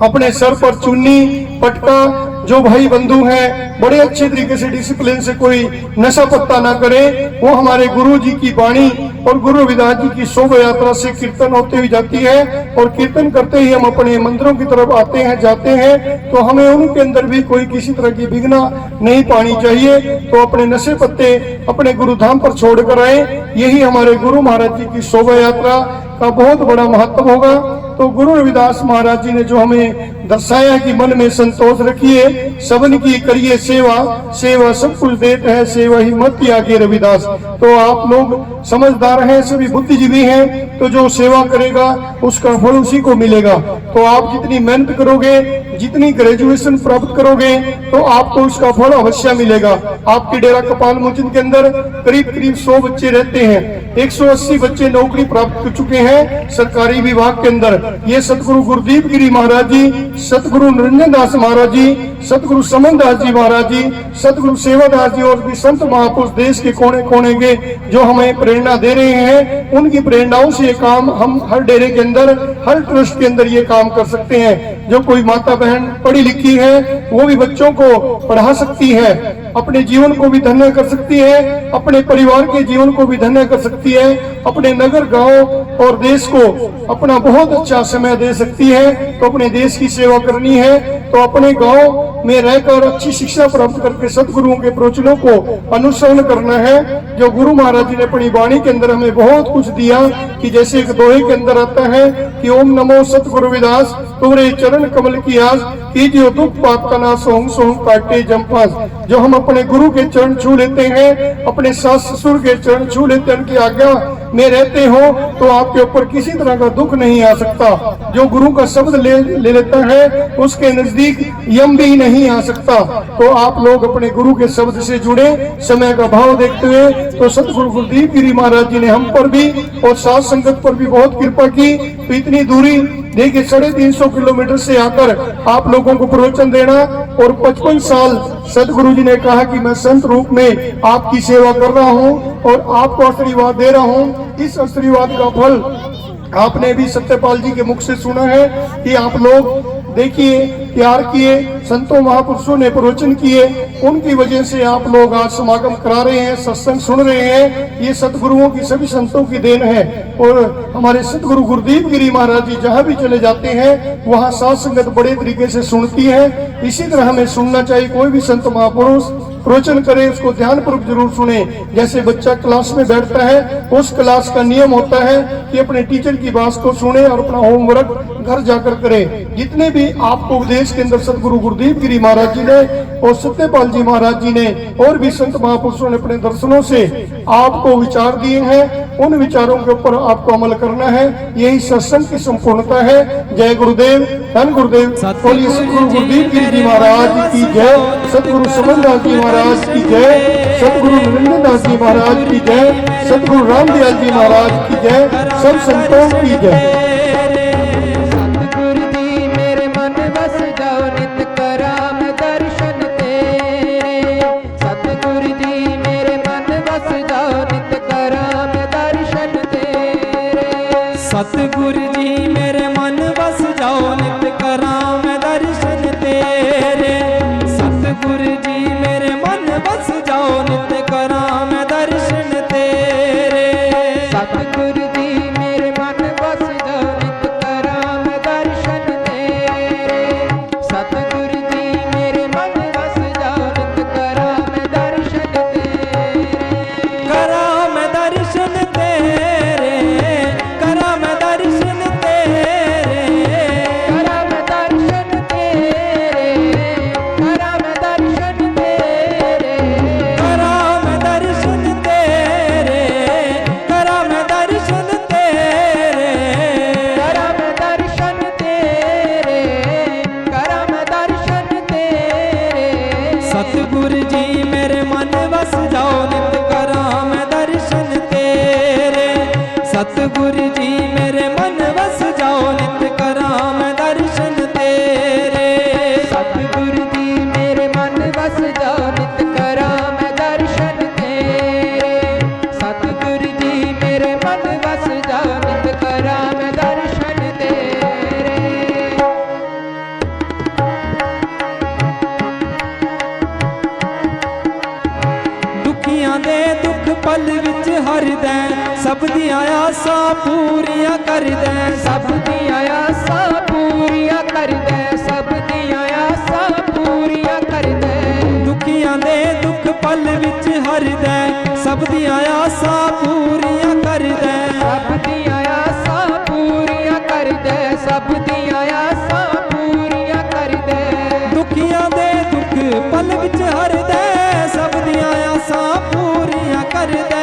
अपने सर पर चुन्नी पटका, जो भाई बंधु हैं बड़े अच्छे तरीके से डिसिप्लिन से कोई नशा पत्ता ना करें। वो हमारे गुरु जी की वाणी और गुरु रविदास जी की शोभा यात्रा से कीर्तन होते हुए जाती है, और कीर्तन करते ही हम अपने मंदिरों की तरफ आते हैं, जाते हैं, तो हमें उनके अंदर भी कोई किसी तरह की विघ्न नहीं पानी चाहिए। तो अपने नशे पत्ते अपने गुरु धाम पर छोड़कर आए, यही हमारे गुरु महाराज जी की शोभा यात्रा का बहुत बड़ा महत्व होगा। तो गुरु रविदास महाराज जी ने जो हमें दर्शाया कि मन में संतोष रखिए, सबन की करिए सेवा, सेवा सब कुछ देते हैं, सेवा ही मत त्यागिए रविदास। तो आप लोग समझदार हैं, सभी बुद्धिजीवी हैं, तो जो सेवा करेगा उसका फल उसी को मिलेगा। तो आप जितनी मेहनत करोगे, जितनी ग्रेजुएशन प्राप्त करोगे, तो आपको उसका फल अवश्य मिलेगा। आपके डेरा कपाल मोचन के अंदर करीब करीब 100 बच्चे रहते हैं, 180 बच्चे नौकरी प्राप्त कर चुके हैं सरकारी विभाग के अंदर। ये सतगुरु गुरुदीप गिरी महाराज जी, सतगुरु निरंजन दास महाराज जी, सतगुरु समन दास जी महाराज जी, सतगुरु सेवादास जी और भी संत महापुरुष देश के कोने कोने के जो हमें प्रेरणा दे रहे हैं, उनकी प्रेरणाओं से ये काम हम हर डेरे के अंदर, हर ट्रस्ट के अंदर ये काम कर सकते हैं। जो कोई माता बहन पढ़ी लिखी है, वो भी बच्चों को पढ़ा सकती है, अपने जीवन को भी धन्य कर सकती है, अपने परिवार के जीवन को भी धन्य कर सकती है, अपने नगर गांव और देश को अपना बहुत अच्छा समय दे सकती है। तो अपने देश की सेवा करनी है, तो अपने गांव में रहकर अच्छी शिक्षा प्राप्त करके सतगुरुओं के प्रवचनों को अनुसरण करना है। जो गुरु महाराज जी ने अपनी वाणी के अंदर हमें बहुत कुछ दिया, कि जैसे एक दोहे के अंदर आता है कि ओम नमो सतगुरु रविदास, तुम्हारे चरण कमल की आस, कीजिए दुख पाप का नाश, सोहंग सोहंग काटे जमपास। जो हम अपने गुरु के चरण छू लेते हैं, अपने सास ससुर के चरण छू लेते हैं, उनकी आज्ञा में रहते हो, तो आपके ऊपर किसी तरह का दुख नहीं आ सकता। जो गुरु का शब्द ले लेता है, उसके नजदीक यम भी नहीं आ सकता। तो आप लोग अपने गुरु के शब्द से जुड़े, समय का भाव देखते हुए। तो सतगुरु गुरुदीप गिरी महाराज जी ने हम पर भी और साथ संगत पर भी बहुत कृपा की। तो इतनी दूरी देखिए 350 किलोमीटर से आकर आप लोगों को प्रवचन देना, और 55 साल सतगुरु जी ने कहा कि मैं संत रूप में आपकी सेवा कर रहा हूँ और आपको आशीर्वाद दे रहा हूँ। इस आशीर्वाद का फल आपने भी सत्यपाल जी के मुख से सुना है कि आप लोग देखिए प्यार किए, संतों महापुरुषों ने प्रवचन किए, उनकी वजह से आप लोग आज समागम करा रहे हैं, सत्संग सुन रहे हैं। ये सतगुरुओं की, सभी संतों की देन है। और हमारे सतगुरु गुरुदीप गिरी महाराज जी जहाँ भी चले जाते हैं, वहाँ साथ संगत बड़े तरीके से सुनती है। इसी तरह हमें सुनना चाहिए। कोई भी संत महापुरुष प्रवचन करे, उसको ध्यान पूर्वक जरूर सुने। जैसे बच्चा क्लास में बैठता है, उस क्लास का नियम होता है कि अपने टीचर की बात को सुने और अपना होमवर्क घर जाकर करे। जितने भी आपको उपदेश के अंदर सतगुरु गुरुदीप गिरी महाराज जी ने और सत्यपाल जी महाराज जी ने और भी संत महापुरुषों ने अपने दर्शनों से आपको विचार दिए हैं, उन विचारों के ऊपर आपको अमल करना है। यही सत्संग की संपूर्णता है। जय गुरुदेव, धन गुरुदेव। बोलिए सतगुरु गुरुदीप गिरी जी महाराज की जय, सतगुरु समन दास जी महाराज की जय, सतगुरु निरंजन दास जी महाराज की जय, सतगुरु रामदयाल जी महाराज की जय, सब संतों की जय। सतगुरु जी मेरे मन बस जाओ, नित कराम सतगुरु जी मेरे मन बस जाओ नित करा मैं दर्शन तेरे। सतगुरु जी मेरे मन बस जाओ नित करा मैं दर्शन तेरे। सतगुरु जी मेरे मन बस जाओ नित करा मैं दर्शन तेरे। सतगुरु जी मेरे मन बस जाओ नित करा मैं दर्शन तेरे। करा मैं दर्शन तेरे, करा मैं दर्शन तेरे। करा मैं दर्शन तेरे, करा मैं दर्शन तेरे। करा मैं दर्शन तेरे, करा मैं दर्शन तेरे। करा मैं दर्शन तेरे, करा मैं दर्शन तेरे। सतगुरु जी मेरे मन बस जाओ नित करा मैं दर्शन तेरे। सतगुरु जी मेरे मन बस जाओ नित करा मैं दर्शन तेरे। सतगुरु जी मेरे मन बस जाओ नित करा मैं दर्शन तेरे। सतगुरु जी मेरे मन बस जाओ नित करा मैं दर्शन तेरे। दुखियां दे दुख पल विच हरदै, सब दियां आसां पूरियां करदै। सब दियां आसां पूरियां कर दे, सब दियां आसां पूरियां कर दे। दुखियां दे दुख पल विच हरदै, सब दियां आसां पूरियां करदै। सब दियां आसां पूरियां कर दे, सब दियां आसां पूरियां कर दे। दुखियां दे दुख पल विच हरदै, सब दियां आसां पूरियां करदै।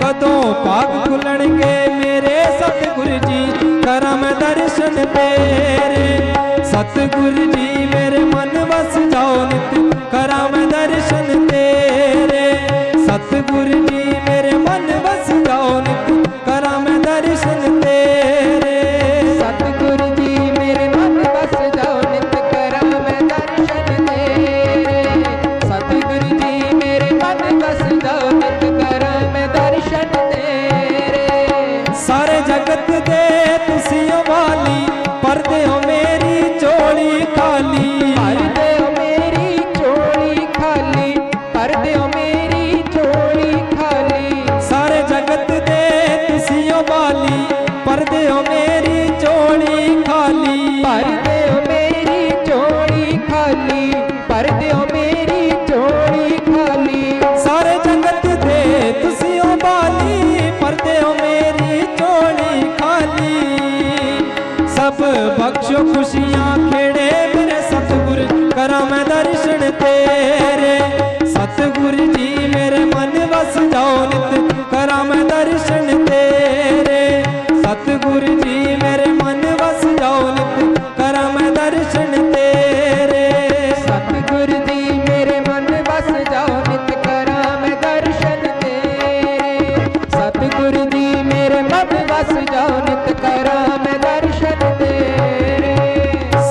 कदों भाग खुलणगे मेरे सतगुरु जी, करा मैं दर्शन तेरे। सतगुरु जी मेरे मन बस जाओ नित करा मैं दर्शन तेरे। सतगुरु जी मेरे मन बस जाओ नित करा मैं दर्शन तेरे। सतगुरु जी मेरे मन बस जाओ नित करा मैं दर्शन तेरे। सतगुरु जी मेरे मन बस जाओ नित करा मैं दर्शन तेरे। सारे जगत दे तुसी वाली, परदे हो मेरी चोली खाली। भर दो मेरी चोली खाली, भर दो मेरी चोली खाली। सारे जगत दे तुसी वाली, परदे हो मेरी चोली खाली। भर दो मेरी चोली खाली, भर दो मेरी चोली खाली। सारे जगत दे तुसी वाली, परदे हो मेरी चोली खाली। सब बख्शो खुशियां खेड़े मेरे सतगुरु, करा मैं दर्शन तेरे। सतगुरु जी मेरे मन बस जाओ नित करा मैं दर्शन तेरे। सतगुरु जी मेरे मन बस जाओ नित करा मैं दर्शन तेरे। सतगुरु जी मेरे मन बस जाओ नित करा मैं दर्शन तेरे। सतगुरु जी मेरे मन बस जाओ नित करा मैं दर्शन तेरे।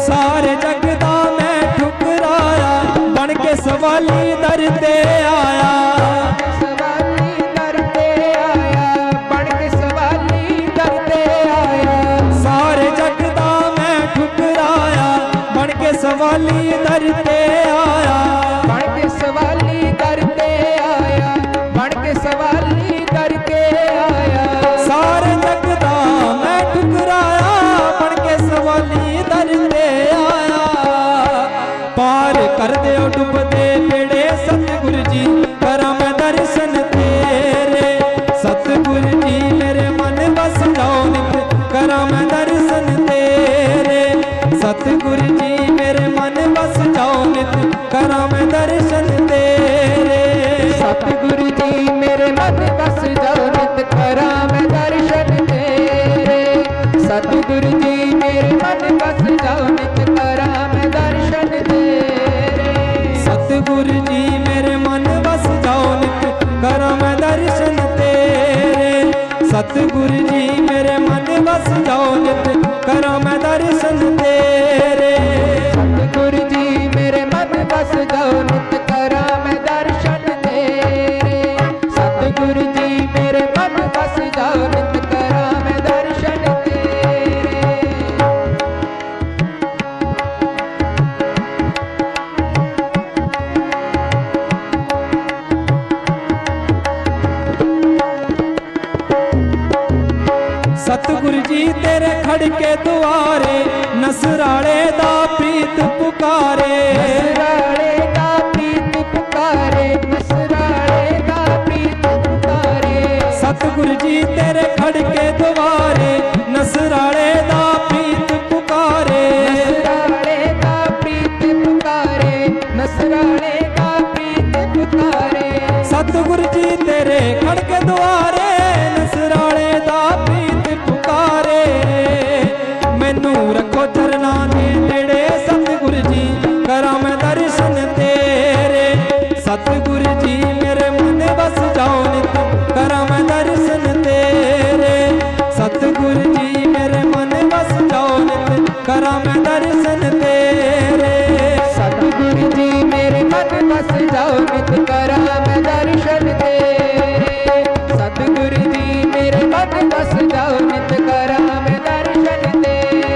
सारे जग दा मैं ठुकराया, बन के सवाली दर ते आया। सवाली दर पे आया, बन के सवाली दर पे आया। सारे जग दा मैं ठुकराया, बन के सवाली दर ते आया। बन के सवाली दर पे आया, बन के सवाली दर पे आया। सारे जग दा मैं ठुकराया, बन के सवाली दर ते आया। पार कर दे डुबदे बेड़े सतगुरु जी, करा मैं दर्शन तेरे। सतगुरु जी मेरे मन बस जाओ नित करा मैं दर्शन तेरे। सतगुरु जी मेरे मन बस जाओ नित करा मैं दर्शन तेरे। सतगुरु जी मेरे मन बस जाओ नित करा मैं दर्शन तेरे। सतगुरु जी मेरे मन बस जाओ नित करा मैं दर्शन तेरे। सतगुरु जी मेरे मन बस जाओ नित करा मैं दर्शन तेरे। सतगुरु जी मेरे मन बस जाओ नित करा मैं दर्शन तेरे। सतगुरु जी मेरे मन बस जाओ नित करा मैं दर्शन तेरे। सतगुरु जी मेरे मन बस जाओ नित करा मैं तेरे खड़के दुआरे नसराले दा प्रीत पुकारे नसराले दा प्रीत पुकारे नसराले दा प्रीत पुकारे सतगुरु जी तेरे खड़के दुआरे नसराले दा प्रीत पुकारे नसराले दा प्रीत पुकारे नसराले दा प्रीत पुकारे सतगुरु जी तेरे खड़के दुआरे नसराले दा प्रीत पुकारे मैनू रखो चरना दे नेड़े सतगुरु जी करा मैं दर्शन तेरे सतगुरु जी मेरे मन बस जाओ नित करा मैं दर्शन तेरे सतगुरु जी मेरे मन बस जाओ नित करा मैं दर्शन तेरे सतगुरु जी मेरे मन बस जाओ नित करा मैं दर्शन तेरे सतगुरु जी मेरे मन बस जाओ नित करा मैं दर्शन तेरे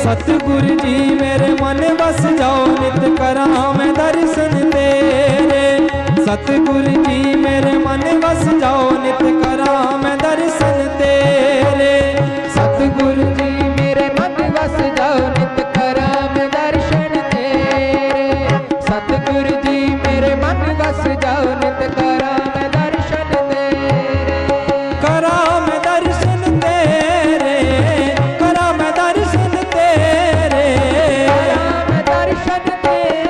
सतगुरु जी मेरे मन बस जाओ नित करा मैं दर्शन तेरे सतगुरु जी मेरे मन बस जाओ नित करा मैं दर्शन तेरे सतगुरु जी मेरे मन बस जाओ नित करा मैं दर्शन तेरे सतगुरु जी मेरे मन बस जाओ नित करा मैं दर्शन तेरे करा मैं दर्शन तेरे करा मैं दर्शन तेरे करा मैं दर्शन तेरे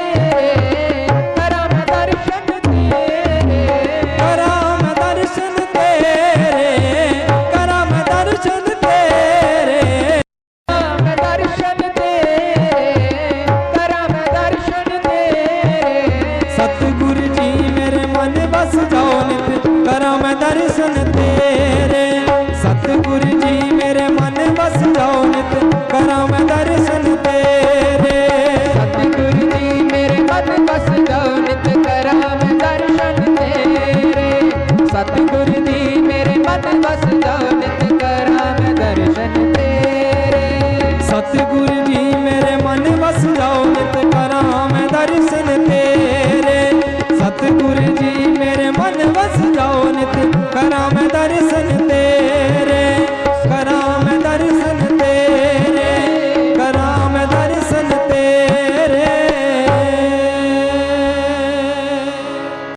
करा मैं दर्शन तेरे करा मैं दर्शन तेरे करा मैं दर्शन तेरे मैं दर्शन तेरे करा मैं दर्शन तेरे सतगुरु जी मेरे मन बस जाओ नित करा मैं दर्शन तेरे सतगुरु जी मेरे मन बस जाओ नित करा मैं दर्शन तेरे सतगुरु जी मेरे मन बस जाओ नित करा मैं दर्शन तेरे सतगुरु जी मेरे मन बस जाओ नित करा मैं दर्शन तेरे सतगुरु जी मेरे मन बस जाओ नित करा मैं दर्शन तेरे सतगुरु जी मेरे मन बस जाओ नित करा मैं दर्शन तेरे करा मैं दर्शन तेरे करा मैं दर्शन तेरे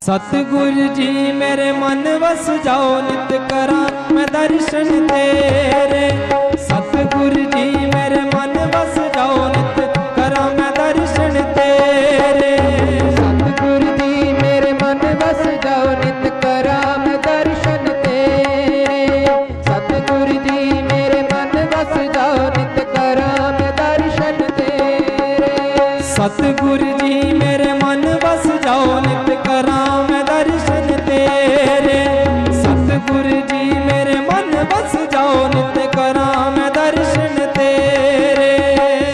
सतगुरु जी मेरे मन बस जाओ नित करा मैं दर्शन तेरे सतगुरु जी मेरे मन बस जाओ नित करा मैं दर्शन तेरे सतगुरु जी मेरे मन बस जाओ नित करा मैं दर्शन तेरे सतगुरु जी मेरे मन बस जाओ नित करा मैं दर्शन तेरे सतगुरु जी मेरे मन बस जाओ नित करा मैं दर्शन तेरे सतगुरु जी मेरे मन बस जाओ नित करा मैं दर्शन तेरे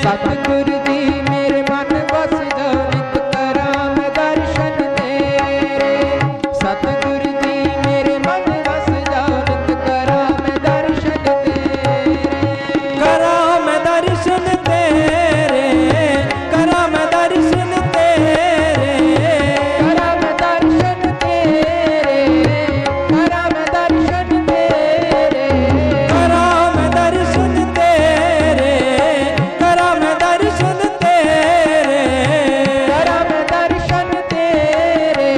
सतगुरु जी मेरे मन बस जाओ नित करा मैं दर्शन तेरे सतगुरु जी मेरे मन बस जाओ नित करा मैं दर्शन तेरे करा मैं दर्शन तेरे करा मैं दर्शन तेरे करा मैं दर्शन तेरे करा मैं दर्शन तेरे करा मैं दर्शन तेरे करा मैं दर्शन तेरे करा मैं दर्शन तेरे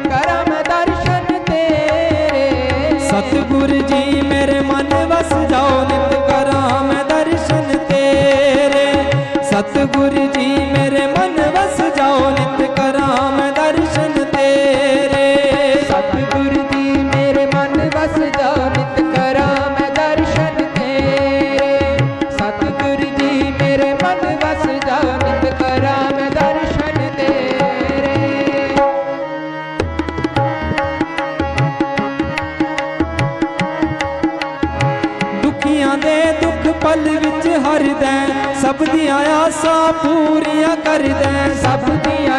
करा मैं दर्शन तेरे सतगुरु जी मेरे मन बस जाओ नित करा मैं दर्शन तेरे सतगुरु जी मेरे मन बस जाओ नित करा मैं दर्शन तेरे सतगुरु जी मेरे मन बस जाओ नित करा मैं दर्शन तेरे सतगुरु जी मेरे मन बस जाओ नित करा मैं दर्शन तेरे दुखियां दे दुख पल विच हरदै सब दियां आसां पूरियां करदै सब दियां